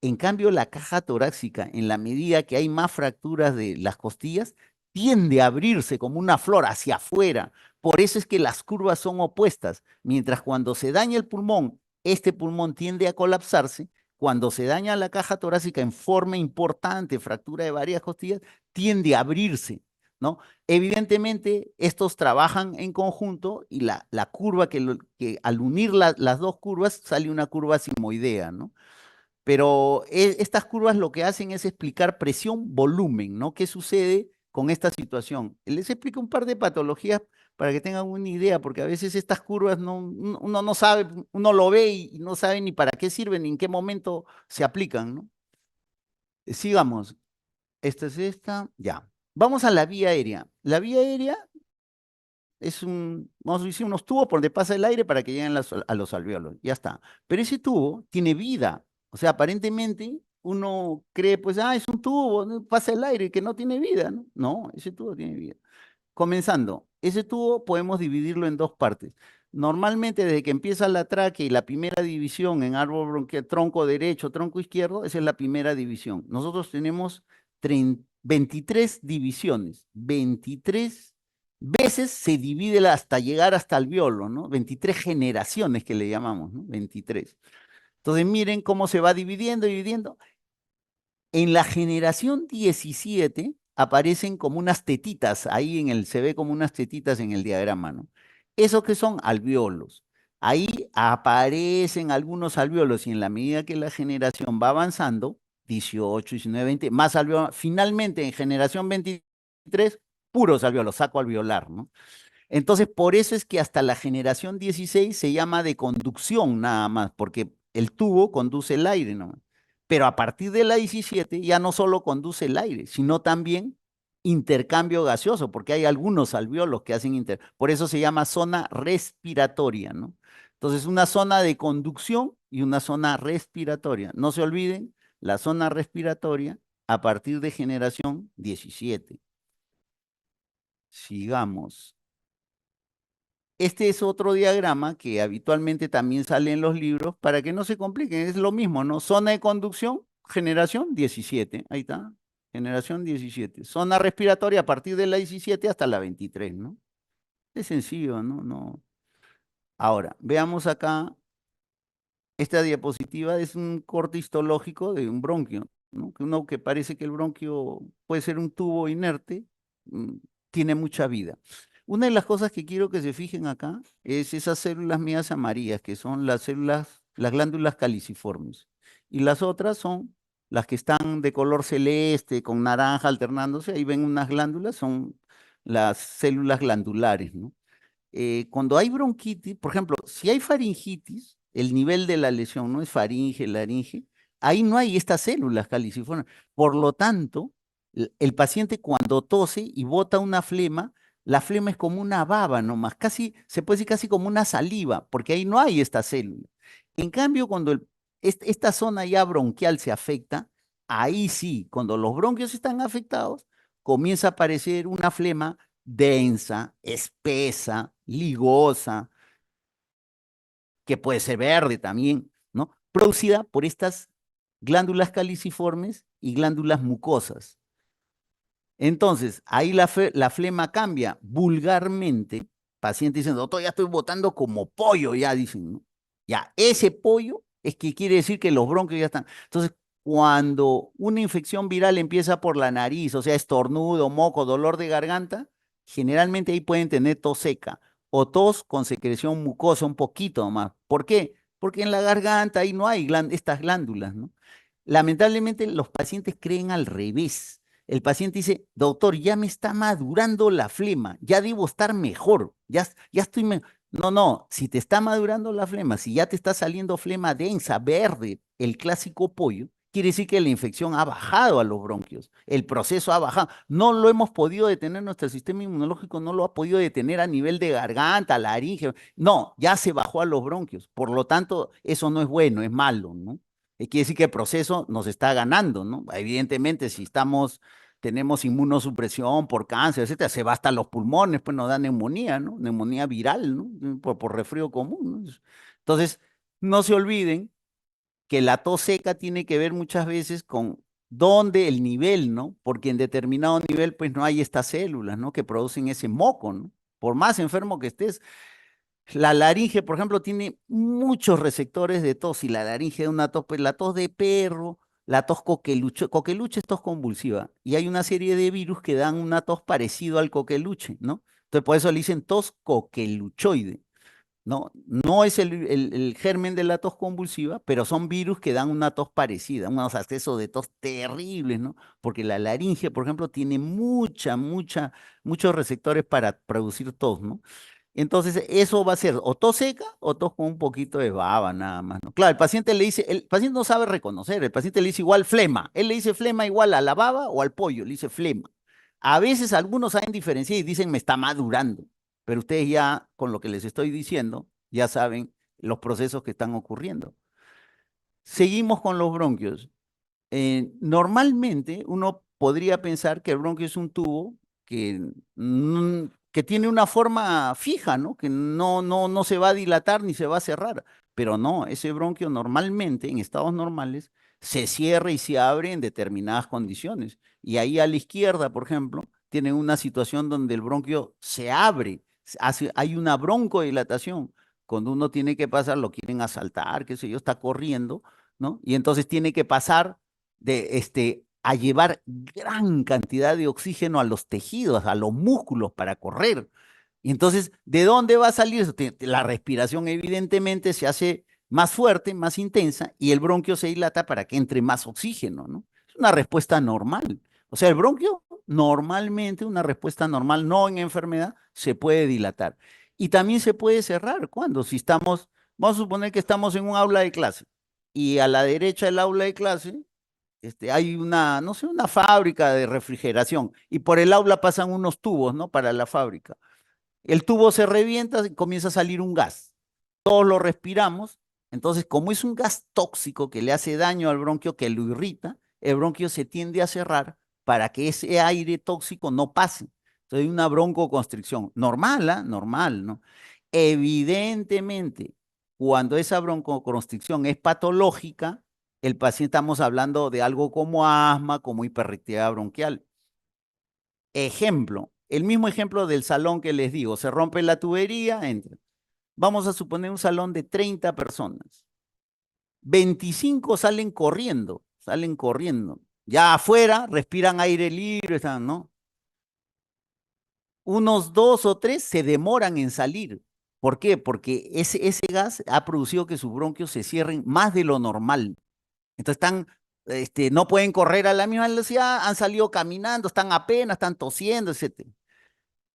En cambio, la caja torácica, en la medida que hay más fracturas de las costillas, tiende a abrirse como una flor hacia afuera. Por eso es que las curvas son opuestas. Mientras cuando se daña el pulmón, este pulmón tiende a colapsarse, cuando se daña la caja torácica en forma importante, fractura de varias costillas, tiende a abrirse, ¿no? Evidentemente, estos trabajan en conjunto y la curva que al unir las dos curvas sale una curva simoidea, ¿no? Pero estas curvas lo que hacen es explicar presión-volumen, ¿no? ¿Qué sucede con esta situación? Les explico un par de patologías para que tengan una idea, porque a veces estas curvas uno no sabe, uno lo ve y no sabe ni para qué sirven ni en qué momento se aplican, ¿no? Sigamos. Esta es esta, ya. Vamos a la vía aérea. La vía aérea vamos a decir, unos tubos por donde pasa el aire para que lleguen a los alvéolos, ya está. Pero ese tubo tiene vida, o sea, aparentemente uno cree, pues, es un tubo, ¿no? Pasa el aire que no tiene vida, ¿no? No, ese tubo tiene vida. Comenzando, ese tubo podemos dividirlo en dos partes. Normalmente, desde que empieza la tráquea y la primera división en árbol bronquial, tronco derecho, tronco izquierdo, esa es la primera división. Nosotros tenemos 23 divisiones, 23 veces se divide hasta llegar hasta el alveolo, ¿no? 23 generaciones que le llamamos, ¿no? 23. Entonces, miren cómo se va dividiendo, dividiendo. En la generación 17 aparecen como unas tetitas, ahí se ve como unas tetitas en el diagrama, ¿no? ¿Esos que son? Alvéolos. Ahí aparecen algunos alvéolos y en la medida que la generación va avanzando, 18, 19, 20, más alvéolos, finalmente en generación 23, puros alvéolos, saco alveolar, ¿no? Entonces, por eso es que hasta la generación 16 se llama de conducción nada más, porque el tubo conduce el aire, ¿no? Pero a partir de la 17 ya no solo conduce el aire, sino también intercambio gaseoso, porque hay algunos alvéolos que hacen por eso se llama zona respiratoria, ¿no? Entonces, una zona de conducción y una zona respiratoria. No se olviden, la zona respiratoria a partir de generación 17. Sigamos. Este es otro diagrama que habitualmente también sale en los libros para que no se compliquen. Es lo mismo, ¿no? Zona de conducción, generación 17. Ahí está. Generación 17. Zona respiratoria a partir de la 17 hasta la 23, ¿no? Es sencillo, ¿no? No. Ahora, veamos acá, esta diapositiva es un corte histológico de un bronquio, ¿no? Que uno que parece que el bronquio puede ser un tubo inerte, mm, tiene mucha vida. Una de las cosas que quiero que se fijen acá es esas células mías amarillas, que son las células, las glándulas caliciformes. Y las otras son las que están de color celeste, con naranja alternándose. Ahí ven unas glándulas, son las células glandulares, ¿no? Cuando hay bronquitis, por ejemplo, si hay faringitis, el nivel de la lesión no es faringe, laringe, ahí no hay estas células caliciformes. Por lo tanto, el paciente cuando tose y bota una flema, la flema es como una baba nomás, casi, se puede decir casi como una saliva, porque ahí no hay esta célula. En cambio, cuando esta zona ya bronquial se afecta, ahí sí, cuando los bronquios están afectados, comienza a aparecer una flema densa, espesa, ligosa, que puede ser verde también, ¿no? Producida por estas glándulas caliciformes y glándulas mucosas. Entonces, ahí la flema cambia vulgarmente. Paciente dicen, doctor, ya estoy botando como pollo, ya dicen, ¿no? Ya, ese pollo es que quiere decir que los bronquios ya están. Entonces, cuando una infección viral empieza por la nariz, o sea, estornudo, moco, dolor de garganta, generalmente ahí pueden tener tos seca o tos con secreción mucosa un poquito más. ¿Por qué? Porque en la garganta ahí no hay estas glándulas, ¿no? Lamentablemente los pacientes creen al revés. El paciente dice, doctor, ya me está madurando la flema, ya debo estar mejor, ya estoy mejor. No, no, si te está madurando la flema, si ya te está saliendo flema densa, verde, el clásico pollo, quiere decir que la infección ha bajado a los bronquios, el proceso ha bajado. No lo hemos podido detener, nuestro sistema inmunológico no lo ha podido detener a nivel de garganta, laringe. No, ya se bajó a los bronquios. Por lo tanto, eso no es bueno, es malo, ¿no? Quiere decir que el proceso nos está ganando, ¿no? Evidentemente, si tenemos inmunosupresión por cáncer, etcétera, se va hasta los pulmones, pues nos da neumonía, ¿no? Neumonía viral, ¿no? Por resfrío común, ¿no? Entonces, no se olviden que la tos seca tiene que ver muchas veces con dónde el nivel, ¿no? Porque en determinado nivel, pues no hay estas células, ¿no? Que producen ese moco, ¿no? Por más enfermo que estés, la laringe, por ejemplo, tiene muchos receptores de tos y la laringe de una tos, pues la tos de perro, la tos coqueluche, coqueluche es tos convulsiva y hay una serie de virus que dan una tos parecido al coqueluche, ¿no? Entonces por eso le dicen tos coqueluchoide, ¿no? No es el germen de la tos convulsiva, pero son virus que dan una tos parecida, unos accesos de tos terribles, ¿no? Porque la laringe, por ejemplo, tiene muchos receptores para producir tos, ¿no? Entonces, eso va a ser o tos seca o tos con un poquito de baba, nada más, ¿no? Claro, el paciente le dice, el paciente no sabe reconocer, el paciente le dice igual flema, él le dice flema igual a la baba o al pollo, le dice flema. A veces algunos saben diferenciar y dicen me está madurando, pero ustedes ya, con lo que les estoy diciendo, ya saben los procesos que están ocurriendo. Seguimos con los bronquios. Normalmente uno podría pensar que el bronquio es un tubo que, que tiene una forma fija, ¿no? Que no se va a dilatar ni se va a cerrar. Pero no, ese bronquio normalmente, en estados normales, se cierra y se abre en determinadas condiciones. Y ahí a la izquierda, por ejemplo, tienen una situación donde el bronquio se abre, hay una broncodilatación. Cuando uno tiene que pasar, lo quieren asaltar, qué sé yo, está corriendo, ¿no? Y entonces tiene que pasar a llevar gran cantidad de oxígeno a los tejidos, a los músculos para correr. Y entonces, ¿de dónde va a salir eso? La respiración evidentemente se hace más fuerte, más intensa, y el bronquio se dilata para que entre más oxígeno, ¿no? Es una respuesta normal. O sea, el bronquio normalmente, una respuesta normal, no en enfermedad, se puede dilatar. Y también se puede cerrar. ¿Cuándo? Si estamos, vamos a suponer que estamos en un aula de clase y a la derecha del aula de clase hay una, no sé, una fábrica de refrigeración y por el aula pasan unos tubos, ¿no? Para la fábrica. El tubo se revienta y comienza a salir un gas. Todos lo respiramos. Entonces, como es un gas tóxico que le hace daño al bronquio, que lo irrita, el bronquio se tiende a cerrar para que ese aire tóxico no pase. Entonces, hay una broncoconstricción. Normal, ¿ah? Normal, ¿no? Evidentemente, cuando esa broncoconstricción es patológica, el paciente estamos hablando de algo como asma, como hiperreactividad bronquial. Ejemplo, el mismo ejemplo del salón que les digo, se rompe la tubería, entra. Vamos a suponer un salón de 30 personas. 25 salen corriendo. Ya afuera respiran aire libre, ¿no? Unos 2 o 3 se demoran en salir. ¿Por qué? Porque ese gas ha producido que sus bronquios se cierren más de lo normal. Entonces no pueden correr a la misma velocidad, han salido caminando, están apenas, están tosiendo, etc.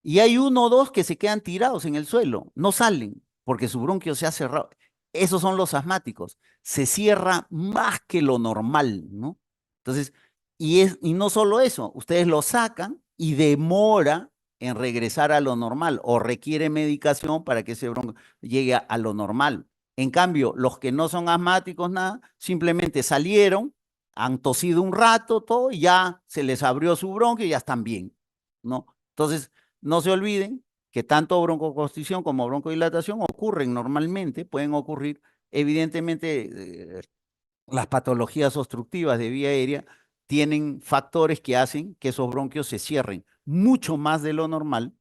Y hay 1 o 2 que se quedan tirados en el suelo, no salen, porque su bronquio se ha cerrado. Esos son los asmáticos. Se cierra más que lo normal, ¿no? Entonces, y no solo eso, ustedes lo sacan y demora en regresar a lo normal o requiere medicación para que ese bronquio llegue a lo normal. En cambio, los que no son asmáticos, nada, simplemente salieron, han tosido un rato, todo, y ya se les abrió su bronquio y ya están bien, ¿no? Entonces, no se olviden que tanto broncoconstricción como broncodilatación ocurren normalmente, pueden ocurrir. Evidentemente, las patologías obstructivas de vía aérea tienen factores que hacen que esos bronquios se cierren mucho más de lo normal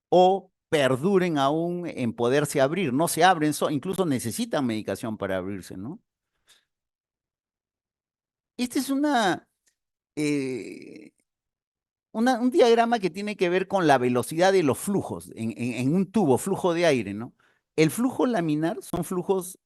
o perduren aún en poderse abrir. No se abren, incluso necesitan medicación para abrirse, ¿no? Esta es eh, un diagrama que tiene que ver con la velocidad de los flujos en un tubo, flujo de aire, ¿no? El flujo laminar son flujos,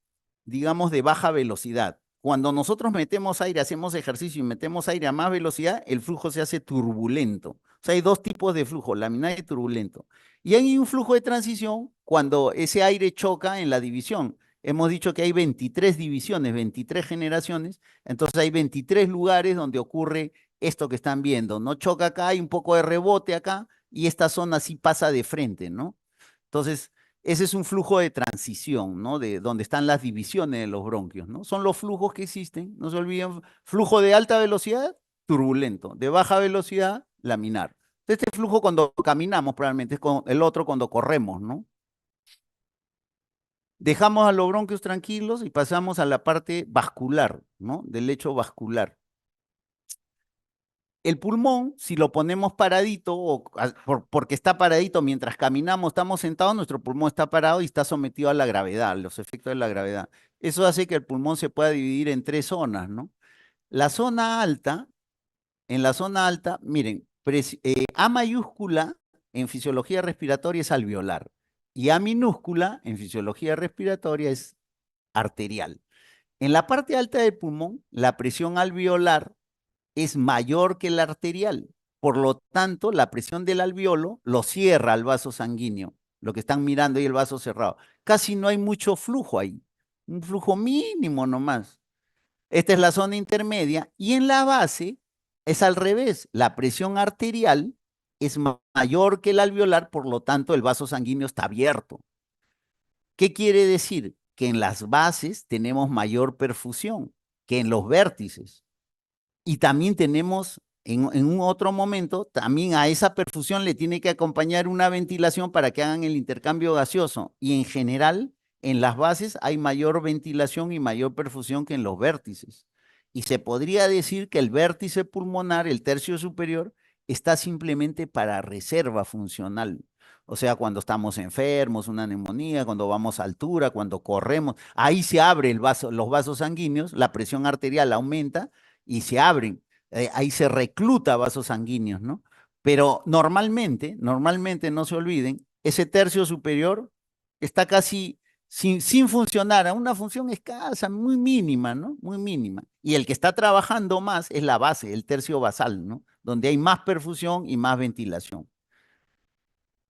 digamos, de baja velocidad. Cuando nosotros metemos aire, hacemos ejercicio y metemos aire a más velocidad, el flujo se hace turbulento. O sea, hay 2 tipos de flujo, laminar y turbulento. Y hay un flujo de transición cuando ese aire choca en la división. Hemos dicho que hay 23 divisiones, 23 generaciones, entonces hay 23 lugares donde ocurre esto que están viendo, ¿no? Choca acá, hay un poco de rebote acá, y esta zona sí pasa de frente, ¿no? Entonces, ese es un flujo de transición, ¿no? De donde están las divisiones de los bronquios, ¿no? Son los flujos que existen, no se olviden, flujo de alta velocidad, turbulento, de baja velocidad, laminar. Este flujo cuando caminamos probablemente es el otro cuando corremos, ¿no? Dejamos a los bronquios tranquilos y pasamos a la parte vascular, ¿no? Del lecho vascular. El pulmón, si lo ponemos paradito, porque está paradito mientras caminamos, estamos sentados, nuestro pulmón está parado y está sometido a la gravedad, los efectos de la gravedad. Eso hace que el pulmón se pueda dividir en 3 zonas, ¿no? La zona alta, en la zona alta, miren, A mayúscula en fisiología respiratoria es alveolar y A minúscula en fisiología respiratoria es arterial. En la parte alta del pulmón, la presión alveolar es mayor que la arterial. Por lo tanto, la presión del alveolo lo cierra al vaso sanguíneo. Lo que están mirando ahí, el vaso cerrado. Casi no hay mucho flujo ahí. Un flujo mínimo nomás. Esta es la zona intermedia. Y en la base es al revés. La presión arterial es mayor que el alveolar, por lo tanto, el vaso sanguíneo está abierto. ¿Qué quiere decir? Que en las bases tenemos mayor perfusión que en los vértices. Y también tenemos en un otro momento, también a esa perfusión le tiene que acompañar una ventilación para que hagan el intercambio gaseoso. Y en general, en las bases hay mayor ventilación y mayor perfusión que en los vértices. Y se podría decir que el vértice pulmonar, el tercio superior, está simplemente para reserva funcional. O sea, cuando estamos enfermos, una neumonía, cuando vamos a altura, cuando corremos, ahí se abre los vasos sanguíneos, la presión arterial aumenta y se abren. Ahí se recluta vasos sanguíneos, ¿no? Pero normalmente, no se olviden, ese tercio superior está casi sin funcionar, a una función escasa, muy mínima, ¿no? Muy mínima. Y el que está trabajando más es la base, el tercio basal, ¿no? Donde hay más perfusión y más ventilación.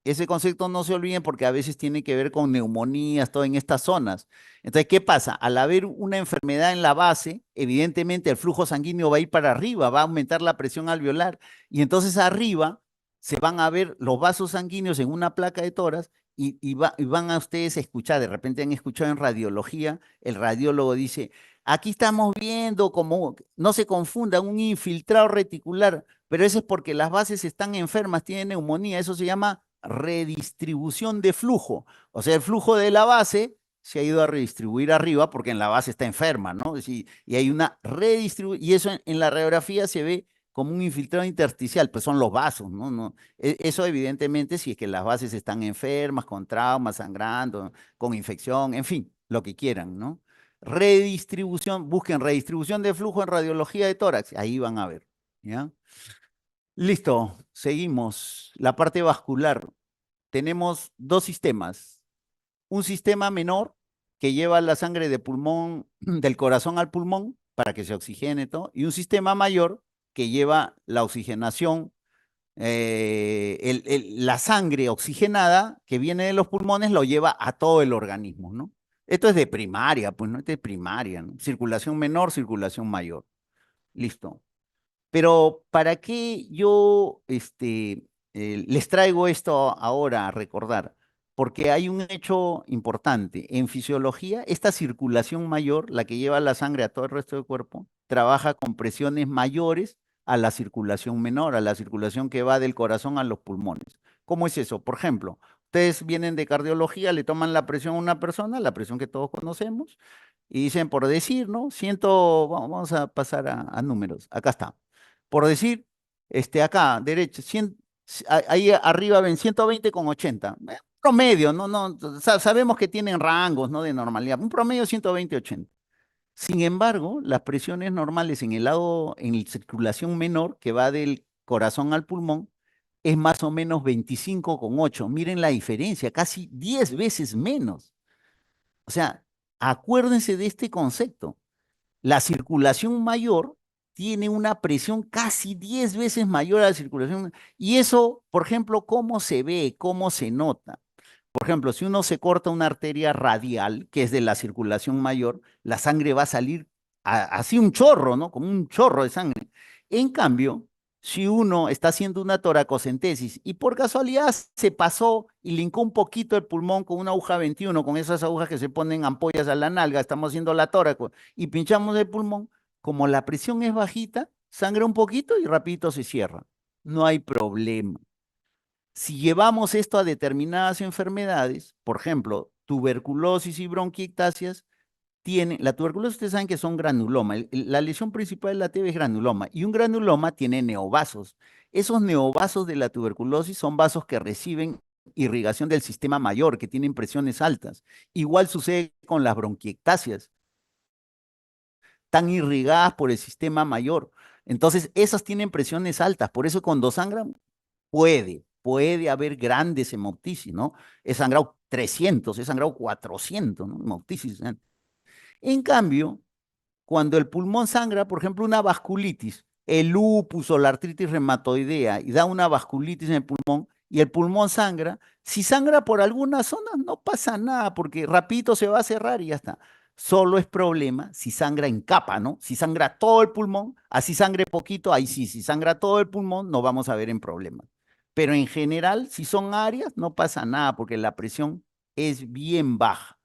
Ese concepto no se olviden porque a veces tiene que ver con neumonías, todo en estas zonas. Entonces, ¿qué pasa? Al haber una enfermedad en la base, evidentemente el flujo sanguíneo va a ir para arriba, va a aumentar la presión alveolar y entonces arriba se van a ver los vasos sanguíneos en una placa de tórax y van a ustedes a escuchar, de repente han escuchado en radiología, el radiólogo dice, aquí estamos viendo como, no se confunda, un infiltrado reticular, pero eso es porque las bases están enfermas, tienen neumonía, eso se llama redistribución de flujo. O sea, el flujo de la base se ha ido a redistribuir arriba porque en la base está enferma, ¿no? Y hay una redistribución, y eso en la radiografía se ve como un infiltrado intersticial, pues son los vasos, ¿no? Eso evidentemente si es que las bases están enfermas, con traumas, sangrando, con infección, en fin, lo que quieran, ¿no? Redistribución, busquen redistribución de flujo en radiología de tórax, ahí van a ver, ¿ya? Listo, seguimos. La parte vascular. Tenemos dos sistemas. Un sistema menor que lleva la sangre de pulmón, del corazón al pulmón para que se oxigene todo, y un sistema mayor que lleva la oxigenación, la sangre oxigenada que viene de los pulmones lo lleva a todo el organismo, ¿no? Esto es de primaria, pues, ¿no? Esto es primaria, ¿no? Circulación menor, circulación mayor. Listo. Pero ¿para qué yo les traigo esto ahora a recordar? Porque hay un hecho importante. En fisiología, esta circulación mayor, la que lleva la sangre a todo el resto del cuerpo, trabaja con presiones mayores a la circulación menor, a la circulación que va del corazón a los pulmones. ¿Cómo es eso? Por ejemplo, ustedes vienen de cardiología, le toman la presión a una persona, la presión que todos conocemos, y dicen, por decir, ¿no? Vamos a pasar a números. Acá está por decir, acá, derecha, ahí arriba ven 120,80. Promedio, no, sabemos que tienen rangos, ¿no? De normalidad, un promedio 120,80. Sin embargo, las presiones normales en el lado, en la circulación menor, que va del corazón al pulmón, es más o menos 25,8. Miren la diferencia, casi 10 veces menos. O sea, acuérdense de este concepto. La circulación mayor tiene una presión casi 10 veces mayor a la circulación. Y eso, por ejemplo, ¿cómo se ve? ¿Cómo se nota? Por ejemplo, si uno se corta una arteria radial, que es de la circulación mayor, la sangre va a salir así un chorro, ¿no? Como un chorro de sangre. En cambio, si uno está haciendo una toracocentesis y por casualidad se pasó y lincó un poquito el pulmón con una aguja 21, con esas agujas que se ponen ampollas a la nalga, estamos haciendo la tóraco y pinchamos el pulmón, como la presión es bajita, sangra un poquito y rapidito se cierra. No hay problema. Si llevamos esto a determinadas enfermedades, por ejemplo, tuberculosis y bronquiectasias, la tuberculosis ustedes saben que son granuloma. La lesión principal de la TB es granuloma y un granuloma tiene neovasos. Esos neovasos de la tuberculosis son vasos que reciben irrigación del sistema mayor, que tienen presiones altas. Igual sucede con las bronquiectasias, están irrigadas por el sistema mayor. Entonces, esas tienen presiones altas, por eso cuando sangran, puede haber grandes hemoptisis, ¿no? He sangrado 300, he sangrado 400, ¿no? Hemoptisis. En cambio, cuando el pulmón sangra, por ejemplo, una vasculitis, el lupus o la artritis reumatoidea, y da una vasculitis en el pulmón, y el pulmón sangra, si sangra por alguna zona, no pasa nada, porque rapidito se va a cerrar y ya está. Solo es problema si sangra en capa, ¿no? Si sangra todo el pulmón, así sangre poquito, ahí sí, si sangra todo el pulmón, nos vamos a ver en problemas. Pero en general, si son áreas, no pasa nada, porque la presión es bien baja.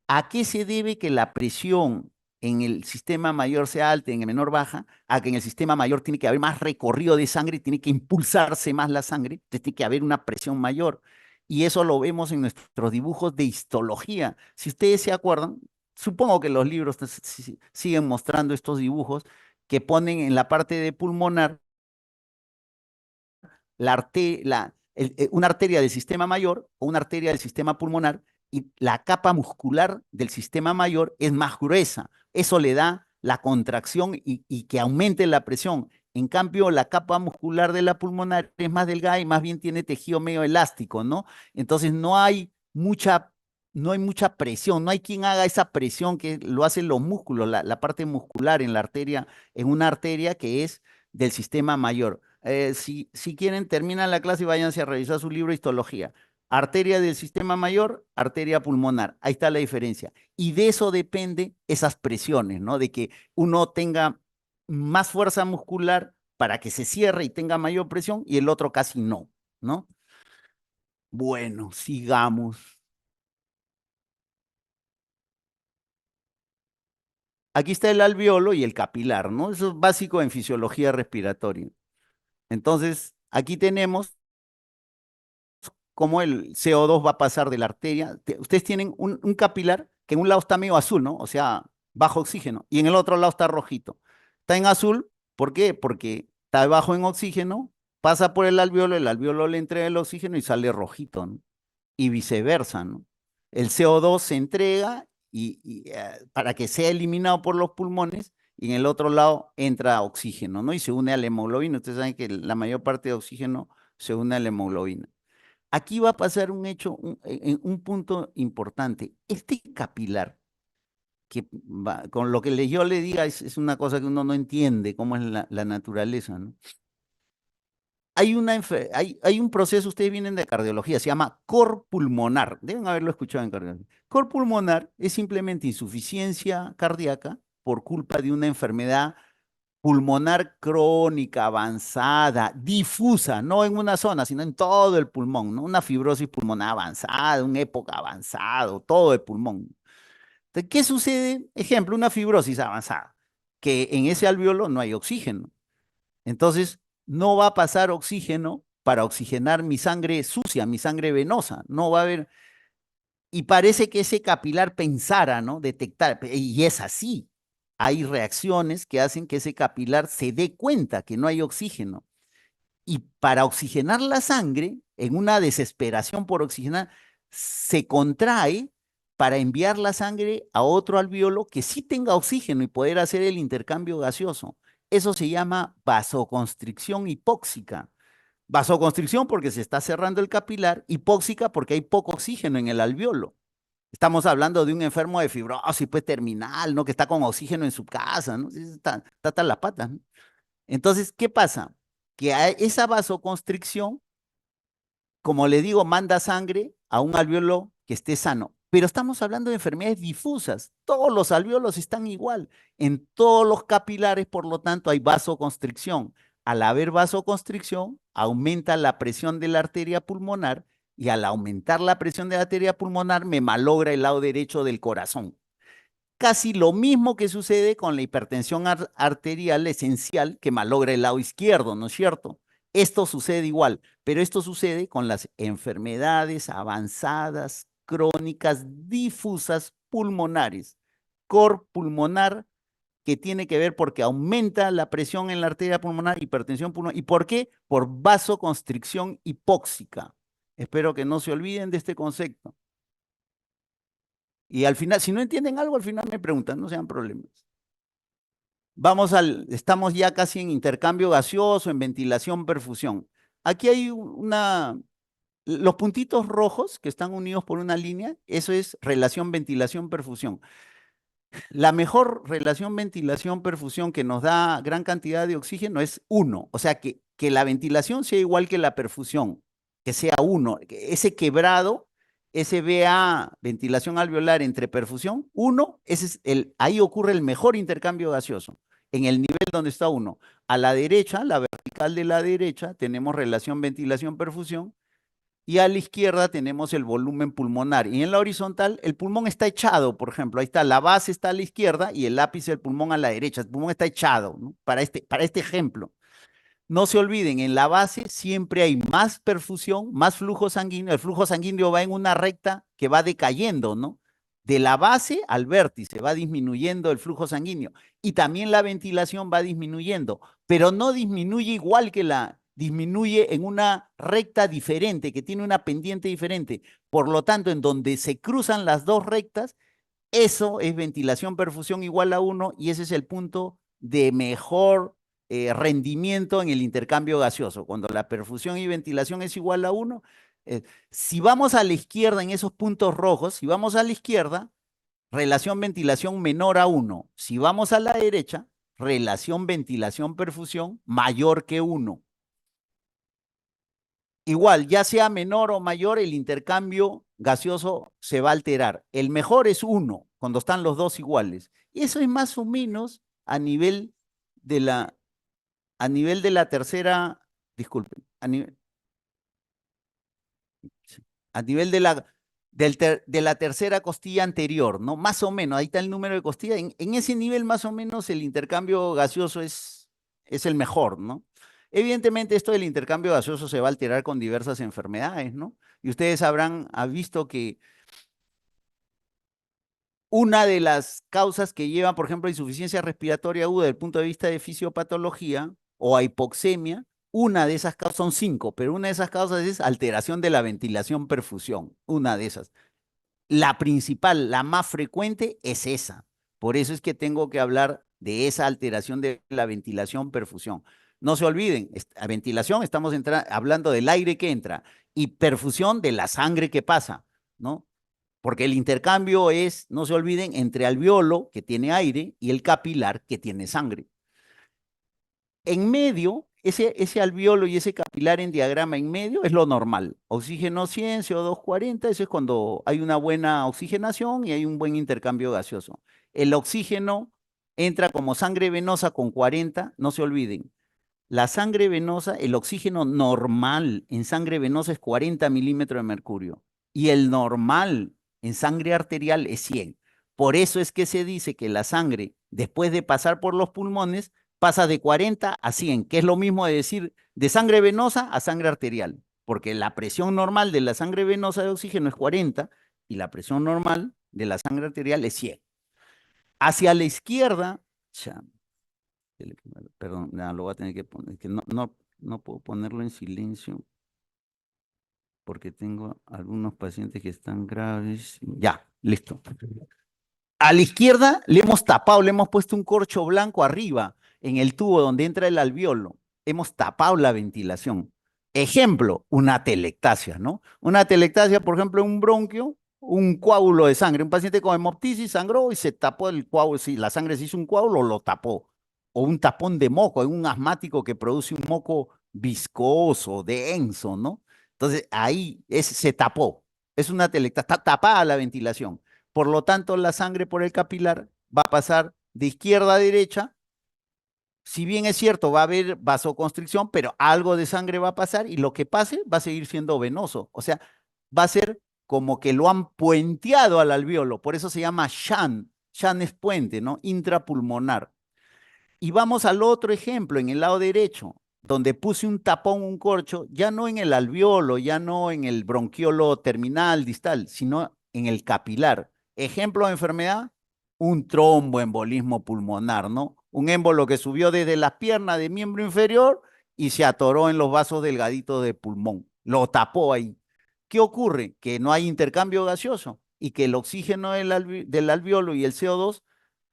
¿A qué se debe que la presión en el sistema mayor sea alta y en el menor baja? A que en el sistema mayor tiene que haber más recorrido de sangre, tiene que impulsarse más la sangre, entonces tiene que haber una presión mayor. Y eso lo vemos en nuestros dibujos de histología. Si ustedes se acuerdan, supongo que los libros siguen mostrando estos dibujos que ponen en la parte de pulmonar una arteria del sistema mayor o una arteria del sistema pulmonar y la capa muscular del sistema mayor es más gruesa. Eso le da la contracción y que aumente la presión. En cambio, la capa muscular de la pulmonar es más delgada y más bien tiene tejido medio elástico, ¿no? Entonces no hay mucha presión, no hay quien haga esa presión que lo hacen los músculos, la parte muscular en la arteria, en una arteria que es del sistema mayor. Si quieren, terminan la clase y váyanse a revisar su libro de histología. Arteria del sistema mayor, arteria pulmonar. Ahí está la diferencia. Y de eso depende esas presiones, ¿no? De que uno tenga más fuerza muscular para que se cierre y tenga mayor presión y el otro casi no, ¿no? Bueno, sigamos. Aquí está el alveolo y el capilar, ¿no? Eso es básico en fisiología respiratoria. Entonces, aquí tenemos cómo el CO2 va a pasar de la arteria. Ustedes tienen un capilar que en un lado está medio azul, ¿no? O sea, bajo oxígeno, y en el otro lado está rojito. Está en azul, ¿por qué? Porque está bajo en oxígeno, pasa por el alveolo le entrega el oxígeno y sale rojito, ¿no? Y viceversa, ¿no? El CO2 se entrega para que sea eliminado por los pulmones y en el otro lado entra oxígeno, ¿no? Y se une a la hemoglobina. Ustedes saben que la mayor parte de oxígeno se une a la hemoglobina. Aquí va a pasar un hecho, un punto importante. Este capilar, con lo que yo le diga, es una cosa que uno no entiende, cómo es la naturaleza, ¿no? Hay un proceso, ustedes vienen de cardiología, se llama cor pulmonar. Deben haberlo escuchado en cardiología. Cor pulmonar es simplemente insuficiencia cardíaca por culpa de una enfermedad pulmonar crónica, avanzada, difusa, no en una zona, sino en todo el pulmón, ¿no? Una fibrosis pulmonar avanzada, una época avanzada, todo el pulmón. Entonces, ¿qué sucede? Ejemplo, una fibrosis avanzada, que en ese alveolo no hay oxígeno. Entonces, no va a pasar oxígeno para oxigenar mi sangre sucia, mi sangre venosa. No va a haber. Y parece que ese capilar pensara, ¿no? Detectar. Y es así. Hay reacciones que hacen que ese capilar se dé cuenta que no hay oxígeno. Y para oxigenar la sangre, en una desesperación por oxigenar, se contrae para enviar la sangre a otro alveolo que sí tenga oxígeno y poder hacer el intercambio gaseoso. Eso se llama vasoconstricción hipóxica. Vasoconstricción porque se está cerrando el capilar, hipóxica porque hay poco oxígeno en el alveolo. Estamos hablando de un enfermo de fibrosis, pues terminal, ¿no? Que está con oxígeno en su casa, ¿no? Está hasta las patas, ¿no? Entonces, ¿qué pasa? Que a esa vasoconstricción, como le digo, manda sangre a un alveolo que esté sano. Pero estamos hablando de enfermedades difusas. Todos los alveolos están igual. En todos los capilares, por lo tanto, hay vasoconstricción. Al haber vasoconstricción, aumenta la presión de la arteria pulmonar y al aumentar la presión de la arteria pulmonar, me malogra el lado derecho del corazón. Casi lo mismo que sucede con la hipertensión arterial esencial que malogra el lado izquierdo, ¿no es cierto? Esto sucede igual, pero esto sucede con las enfermedades avanzadas, crónicas, difusas pulmonares. Cor pulmonar, que tiene que ver porque aumenta la presión en la arteria pulmonar, hipertensión pulmonar. ¿Y por qué? Por vasoconstricción hipóxica. Espero que no se olviden de este concepto. Y al final, si no entienden algo, al final me preguntan, no sean problemas. Estamos ya casi en intercambio gaseoso, en ventilación, perfusión. Aquí hay los puntitos rojos que están unidos por una línea, eso es relación ventilación-perfusión. La mejor relación ventilación-perfusión que nos da gran cantidad de oxígeno es 1, o sea que la ventilación sea igual que la perfusión, que sea 1, ese quebrado, ese VA, ventilación alveolar entre perfusión, 1, ahí ocurre el mejor intercambio gaseoso, en el nivel donde está 1. A la derecha, la vertical de la derecha, tenemos relación ventilación-perfusión, y a la izquierda tenemos el volumen pulmonar. Y en la horizontal, el pulmón está echado, por ejemplo. Ahí está, la base está a la izquierda y el ápice del pulmón a la derecha. El pulmón está echado, ¿no? Para este ejemplo. No se olviden, en la base siempre hay más perfusión, más flujo sanguíneo. El flujo sanguíneo va en una recta que va decayendo, ¿no? De la base al vértice va disminuyendo el flujo sanguíneo y también la ventilación va disminuyendo, pero no disminuye igual disminuye en una recta diferente, que tiene una pendiente diferente. Por lo tanto, en donde se cruzan las dos rectas, eso es ventilación perfusión igual a 1 y ese es el punto de mejor rendimiento en el intercambio gaseoso. Cuando la perfusión y ventilación es igual a 1, si vamos a la izquierda en esos puntos rojos, si vamos a la izquierda, relación ventilación menor a 1. Si vamos a la derecha, relación ventilación-perfusión mayor que 1. Igual, ya sea menor o mayor, el intercambio gaseoso se va a alterar. El mejor es 1, cuando están los dos iguales. Y eso es más o menos a nivel de la tercera, disculpen, a nivel de la tercera costilla anterior, ¿no? Más o menos, ahí está el número de costillas. En ese nivel, más o menos, el intercambio gaseoso es el mejor, ¿no? Evidentemente, esto del intercambio gaseoso se va a alterar con diversas enfermedades, ¿no? Y ustedes habrán visto que una de las causas que llevan, por ejemplo, a insuficiencia respiratoria aguda desde el punto de vista de fisiopatología o a hipoxemia, una de esas causas, son 5, pero una de esas causas es alteración de la ventilación-perfusión, una de esas. La principal, la más frecuente es esa. Por eso es que tengo que hablar de esa alteración de la ventilación-perfusión. No se olviden, a ventilación estamos hablando del aire que entra y perfusión de la sangre que pasa, ¿no? Porque el intercambio es, no se olviden, entre alveolo, que tiene aire, y el capilar, que tiene sangre. En medio, ese alveolo y ese capilar en diagrama en medio es lo normal. Oxígeno 100, CO2 40, eso es cuando hay una buena oxigenación y hay un buen intercambio gaseoso. El oxígeno entra como sangre venosa con 40, no se olviden. La sangre venosa, el oxígeno normal en sangre venosa es 40 milímetros de mercurio y el normal en sangre arterial es 100. Por eso es que se dice que la sangre, después de pasar por los pulmones, pasa de 40 a 100, que es lo mismo de decir de sangre venosa a sangre arterial, porque la presión normal de la sangre venosa de oxígeno es 40 y la presión normal de la sangre arterial es 100. Hacia la izquierda, perdón, no, lo voy a tener que poner, que no puedo ponerlo en silencio porque tengo algunos pacientes que están graves. Ya, listo. A la izquierda le hemos tapado, le hemos puesto un corcho blanco arriba, en el tubo donde entra el alveolo. Hemos tapado la ventilación. Ejemplo, una atelectasia, ¿no? Una atelectasia, por ejemplo, en un bronquio, un coágulo de sangre. Un paciente con hemoptisis sangró y se tapó el coágulo. Si la sangre se hizo un coágulo, lo tapó. O un tapón de moco, en un asmático que produce un moco viscoso, denso, ¿no? Entonces ahí se tapó. Es una atelectasia, está tapada la ventilación. Por lo tanto, la sangre por el capilar va a pasar de izquierda a derecha. Si bien es cierto, va a haber vasoconstricción, pero algo de sangre va a pasar y lo que pase va a seguir siendo venoso. O sea, va a ser como que lo han puenteado al alveolo. Por eso se llama shunt. Shunt es puente, ¿no? Intrapulmonar. Y vamos al otro ejemplo, en el lado derecho, donde puse un tapón, un corcho, ya no en el alveolo, ya no en el bronquiolo terminal, distal, sino en el capilar. Ejemplo de enfermedad, un tromboembolismo pulmonar, ¿no? Un émbolo que subió desde las piernas de miembro inferior y se atoró en los vasos delgaditos de pulmón. Lo tapó ahí. ¿Qué ocurre? Que no hay intercambio gaseoso y que el oxígeno del alveolo y el CO2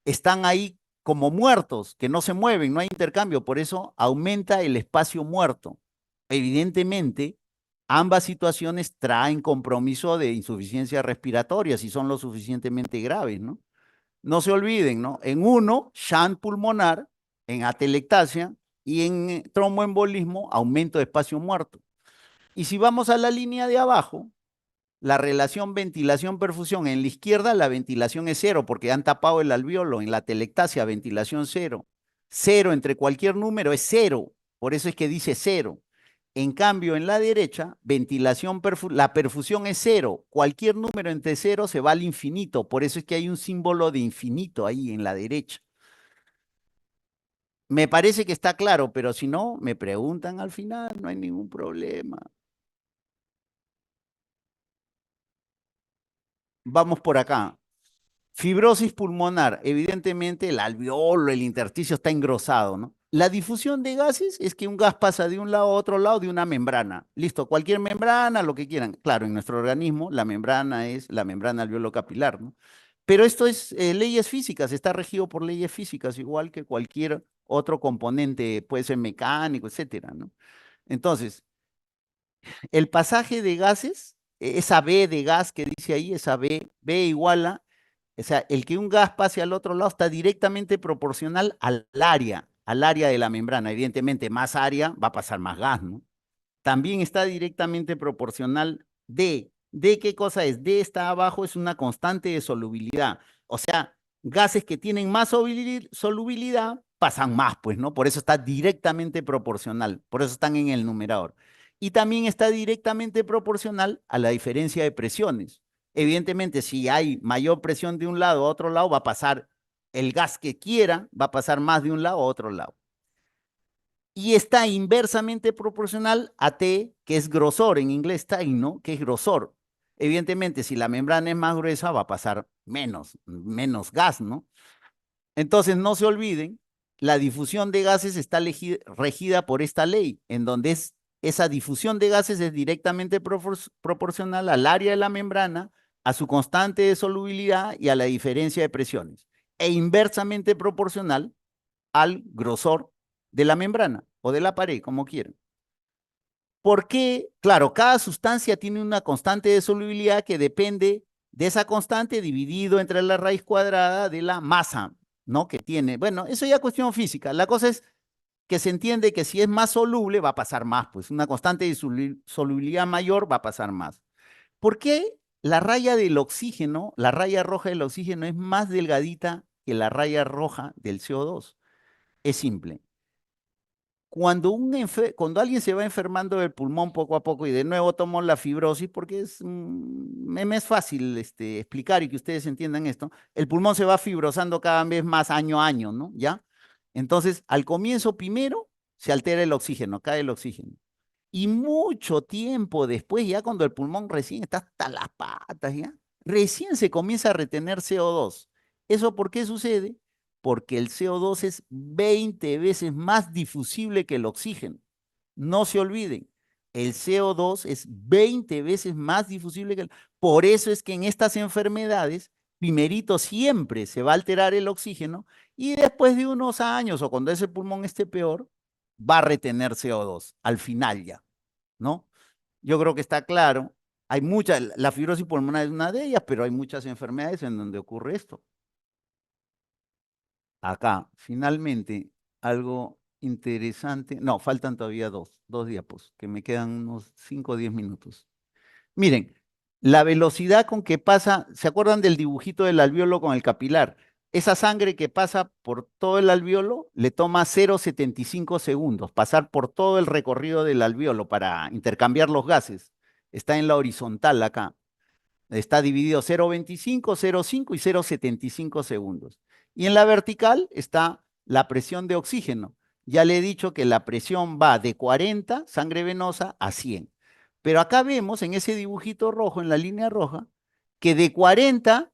están ahí como muertos, que no se mueven, no hay intercambio, por eso aumenta el espacio muerto. Evidentemente, ambas situaciones traen compromiso de insuficiencia respiratoria si son lo suficientemente graves, ¿no? No se olviden, ¿no? En uno, shunt pulmonar, en atelectasia, y en tromboembolismo, aumento de espacio muerto. Y si vamos a la línea de abajo, la relación ventilación-perfusión, en la izquierda la ventilación es cero porque han tapado el alveolo, en la telectasia ventilación cero. Cero entre cualquier número es cero, por eso es que dice cero. En cambio, en la derecha, la perfusión es cero. Cualquier número entre cero se va al infinito, por eso es que hay un símbolo de infinito ahí en la derecha. Me parece que está claro, pero si no, me preguntan al final, no hay ningún problema. Vamos por acá. Fibrosis pulmonar, evidentemente el alveolo, el intersticio está engrosado, ¿no? La difusión de gases es que un gas pasa de un lado a otro lado de una membrana. Listo, cualquier membrana, lo que quieran. Claro, en nuestro organismo la membrana es la membrana alveolo capilar, ¿no? Pero esto es leyes físicas, está regido por leyes físicas, igual que cualquier otro componente, puede ser mecánico, etcétera, ¿no? Entonces, el pasaje de gases, esa B de gas que dice ahí, esa B igual a, o sea, el que un gas pase al otro lado está directamente proporcional al área de la membrana. Evidentemente, más área va a pasar más gas, ¿no? También está directamente proporcional D. ¿D qué cosa es? D está abajo, es una constante de solubilidad. O sea, gases que tienen más solubilidad pasan más, pues, ¿no? Por eso está directamente proporcional, por eso están en el numerador. Y también está directamente proporcional a la diferencia de presiones. Evidentemente, si hay mayor presión de un lado a otro lado, va a pasar el gas que quiera, va a pasar más de un lado a otro lado. Y está inversamente proporcional a T, que es grosor, en inglés time, ¿no? Que es grosor. Evidentemente, si la membrana es más gruesa, va a pasar menos gas, ¿no? Entonces, no se olviden la difusión de gases está regida por esta ley, en donde esa difusión de gases es directamente proporcional al área de la membrana, a su constante de solubilidad y a la diferencia de presiones, e inversamente proporcional al grosor de la membrana o de la pared, como quieran. ¿Por qué? Claro, cada sustancia tiene una constante de solubilidad que depende de esa constante dividido entre la raíz cuadrada de la masa, ¿no? Que tiene. Bueno, eso ya es cuestión física. La cosa es que se entiende que si es más soluble va a pasar más, pues una constante de solubilidad mayor va a pasar más. ¿Por qué la raya del oxígeno, la raya roja del oxígeno es más delgadita que la raya roja del CO2? Es simple. Cuando alguien se va enfermando del pulmón poco a poco, y de nuevo tomo la fibrosis porque me es fácil explicar y que ustedes entiendan esto, el pulmón se va fibrosando cada vez más año a año, ¿no? ¿Ya? Entonces, al comienzo primero se altera el oxígeno, cae el oxígeno. Y mucho tiempo después, ya cuando el pulmón recién está hasta las patas, ya, recién se comienza a retener CO2. ¿Eso por qué sucede? Porque el CO2 es 20 veces más difusible que el oxígeno. No se olviden, el CO2 es 20 veces más difusible que el... Por eso es que en estas enfermedades, primerito siempre se va a alterar el oxígeno y después de unos años o cuando ese pulmón esté peor, va a retener CO2 al final ya, ¿no? Yo creo que está claro. Hay muchas, la fibrosis pulmonar es una de ellas, pero hay muchas enfermedades en donde ocurre esto. Acá, finalmente, algo interesante. No, faltan todavía dos diapos, que me quedan unos 5 o 10 minutos. Miren, la velocidad con que pasa, ¿se acuerdan del dibujito del alveolo con el capilar? Esa sangre que pasa por todo el alveolo le toma 0,75 segundos, pasar por todo el recorrido del alveolo para intercambiar los gases. Está en la horizontal acá. Está dividido 0,25, 0,5 y 0,75 segundos. Y en la vertical está la presión de oxígeno. Ya le he dicho que la presión va de 40, sangre venosa, a 100. Pero acá vemos en ese dibujito rojo, en la línea roja, que de 40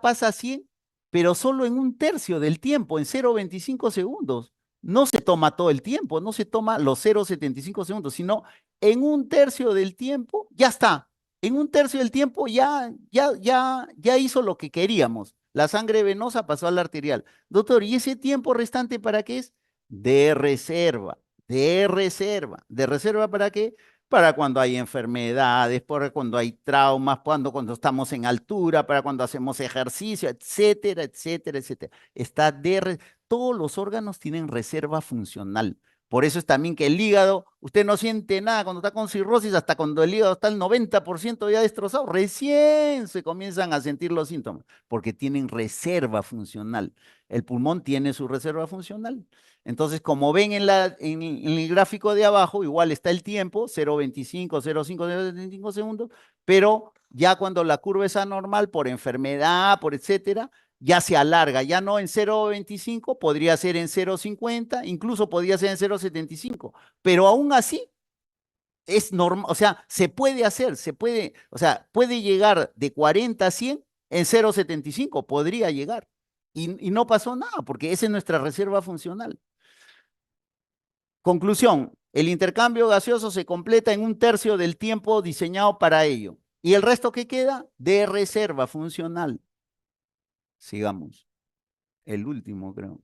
pasa a 100, pero solo en un tercio del tiempo, en 0,25 segundos. No se toma todo el tiempo, no se toma los 0,75 segundos, sino en un tercio del tiempo, ya está. En un tercio del tiempo ya hizo lo que queríamos. La sangre venosa pasó a la arterial. Doctor, ¿y ese tiempo restante para qué es? De reserva, de reserva. ¿De reserva para qué? Para cuando hay enfermedades, para cuando hay traumas, cuando estamos en altura, para cuando hacemos ejercicio, etcétera, etcétera, etcétera. Todos los órganos tienen reserva funcional. Por eso es también que el hígado, usted no siente nada cuando está con cirrosis, hasta cuando el hígado está el 90% ya destrozado, recién se comienzan a sentir los síntomas, porque tienen reserva funcional. El pulmón tiene su reserva funcional. Entonces, como ven en el gráfico de abajo, igual está el tiempo, 0,25, 0,5, 0,75 segundos, pero ya cuando la curva es anormal por enfermedad, por etcétera, ya se alarga, ya no en 0,25, podría ser en 0,50, incluso podría ser en 0,75, pero aún así es normal, o sea, se puede hacer, o sea, puede llegar de 40 a 100 en 0,75, podría llegar, y no pasó nada, porque esa es nuestra reserva funcional. Conclusión, el intercambio gaseoso se completa en un tercio del tiempo diseñado para ello, y el resto que queda de reserva funcional. Sigamos. El último, creo.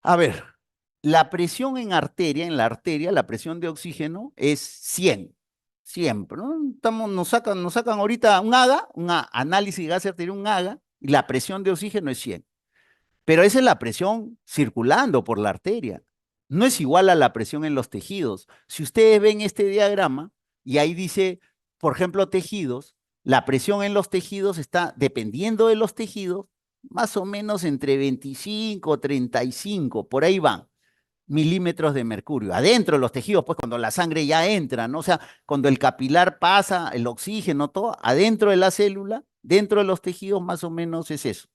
A ver, la presión en la arteria, la presión de oxígeno es 100, siempre, ¿no? Nos sacan ahorita un AGA, un análisis de gas arterial, un AGA, y la presión de oxígeno es 100. Pero esa es la presión circulando por la arteria. No es igual a la presión en los tejidos. Si ustedes ven este diagrama, y ahí dice, por ejemplo, tejidos, la presión en los tejidos está, dependiendo de los tejidos, más o menos entre 25, 35, por ahí van, milímetros de mercurio. Adentro de los tejidos, pues cuando la sangre ya entra, ¿no? O sea, cuando el capilar pasa, el oxígeno, todo, adentro de la célula, dentro de los tejidos, más o menos es eso.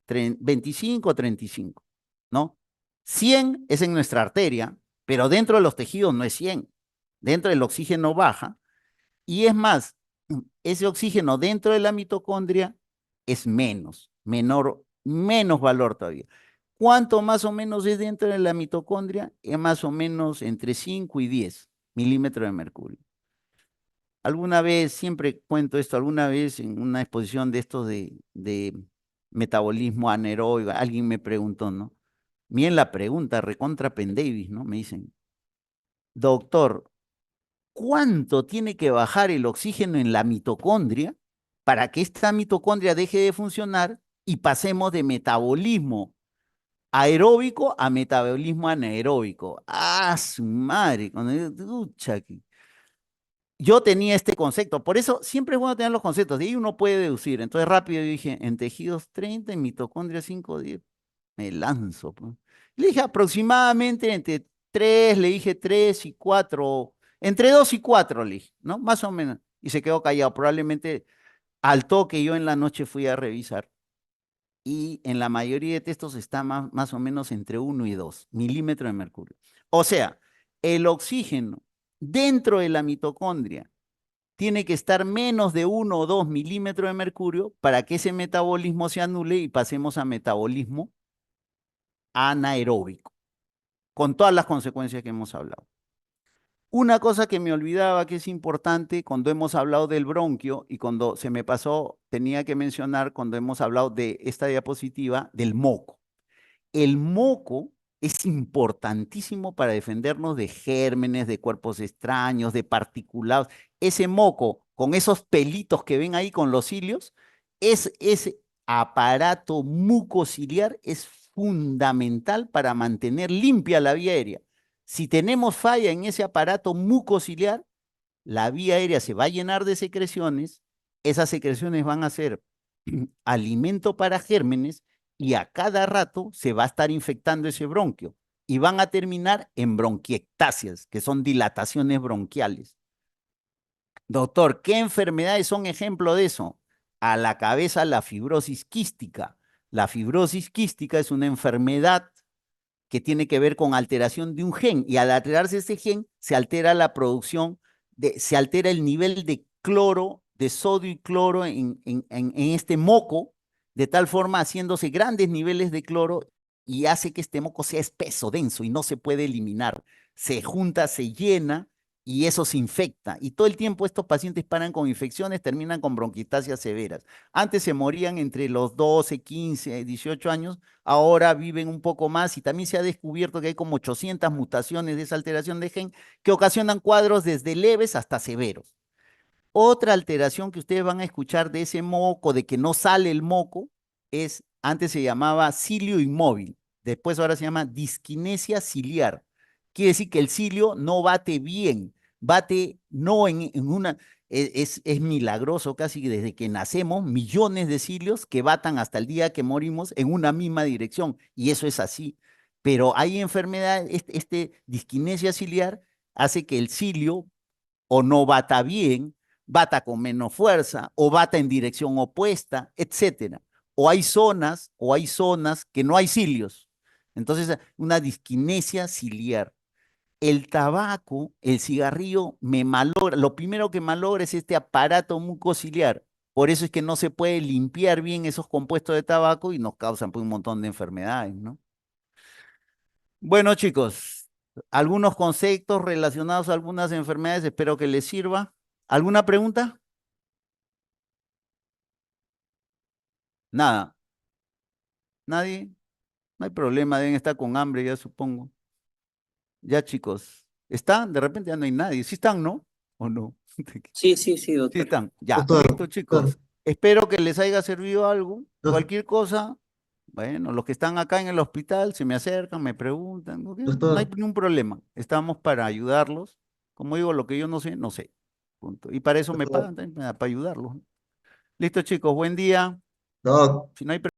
25 o 35, ¿no? 100 es en nuestra arteria, pero dentro de los tejidos no es 100. Dentro del oxígeno baja. Y es más, ese oxígeno dentro de la mitocondria es menor menos valor todavía. ¿Cuánto más o menos es dentro de la mitocondria? Es más o menos entre 5 y 10 milímetros de mercurio. Alguna vez, siempre cuento esto, alguna vez en una exposición de estos de metabolismo anaeróbico, alguien me preguntó, ¿no? Miren la pregunta, recontra Pendavis, ¿no? Me dicen, doctor, ¿cuánto tiene que bajar el oxígeno en la mitocondria para que esta mitocondria deje de funcionar y pasemos de metabolismo aeróbico a metabolismo anaeróbico? ¡Ah, su madre! Cuando yo, "Ucha, yo tenía este concepto, por eso siempre es bueno tener los conceptos, de ahí uno puede deducir. Entonces rápido yo dije, en tejidos 30, en mitocondria 5, 10, me lanzo, pues. Le dije aproximadamente entre 3, le dije 3 y 4, entre 2 y 4 le dije, ¿no? Más o menos. Y se quedó callado. Probablemente al toque yo en la noche fui a revisar. Y en la mayoría de textos está más o menos entre 1 y 2 milímetros de mercurio. O sea, el oxígeno dentro de la mitocondria tiene que estar menos de 1 o 2 milímetros de mercurio para que ese metabolismo se anule y pasemos a metabolismo anaeróbico, con todas las consecuencias que hemos hablado. Una cosa que me olvidaba que es importante cuando hemos hablado del bronquio y cuando se me pasó, tenía que mencionar cuando hemos hablado de esta diapositiva del moco. El moco es importantísimo para defendernos de gérmenes, de cuerpos extraños, de particulados. Ese moco, con esos pelitos que ven ahí con los cilios, ese aparato mucociliar es fundamental para mantener limpia la vía aérea. Si tenemos falla en ese aparato mucociliar, la vía aérea se va a llenar de secreciones, esas secreciones van a ser alimento para gérmenes y a cada rato se va a estar infectando ese bronquio y van a terminar en bronquiectasias, que son dilataciones bronquiales. Doctor, ¿qué enfermedades son ejemplo de eso? A la cabeza la fibrosis quística. La fibrosis quística es una enfermedad que tiene que ver con alteración de un gen y al alterarse ese gen se altera la producción, se altera el nivel de cloro, de sodio y cloro en este moco, de tal forma haciéndose grandes niveles de cloro y hace que este moco sea espeso, denso y no se puede eliminar. Se junta, se llena y eso se infecta. Y todo el tiempo estos pacientes paran con infecciones, terminan con bronquitasias severas. Antes se morían entre los 12, 15, 18 años, ahora viven un poco más y también se ha descubierto que hay como 800 mutaciones de esa alteración de gen que ocasionan cuadros desde leves hasta severos. Otra alteración que ustedes van a escuchar de ese moco, de que no sale el moco, es, antes se llamaba cilio inmóvil, después ahora se llama disquinesia ciliar. Quiere decir que el cilio no bate bien, bate no en una, es milagroso casi que desde que nacemos, millones de cilios que batan hasta el día que morimos en una misma dirección, y eso es así. Pero hay enfermedades, disquinesia ciliar hace que el cilio o no bata bien, bata con menos fuerza, o bata en dirección opuesta, etcétera. O hay zonas que no hay cilios. Entonces, una disquinesia ciliar. El tabaco, el cigarrillo, me malogra. Lo primero que malogra es este aparato mucociliar. Por eso es que no se puede limpiar bien esos compuestos de tabaco y nos causan pues, un montón de enfermedades, ¿no? Bueno, chicos, algunos conceptos relacionados a algunas enfermedades, espero que les sirva. ¿Alguna pregunta? Nada. ¿Nadie? No hay problema, deben estar con hambre, ya supongo. Ya, chicos. ¿Están? De repente ya no hay nadie. ¿Sí están, no? ¿O no? Sí, sí, sí, Sí doctor. están. Ya, listo, Doctor, chicos. doctor, Espero que les haya servido algo. doc- Cualquier cosa, bueno, los que están acá en el hospital se me acercan, me preguntan, ¿ok? No hay doctor, ningún problema. Estamos para ayudarlos. Como digo, lo que yo no sé, no sé. Punto. Y para eso me doctor, pagan también, para ayudarlos. Listo, chicos. Buen día. doc. Si no hay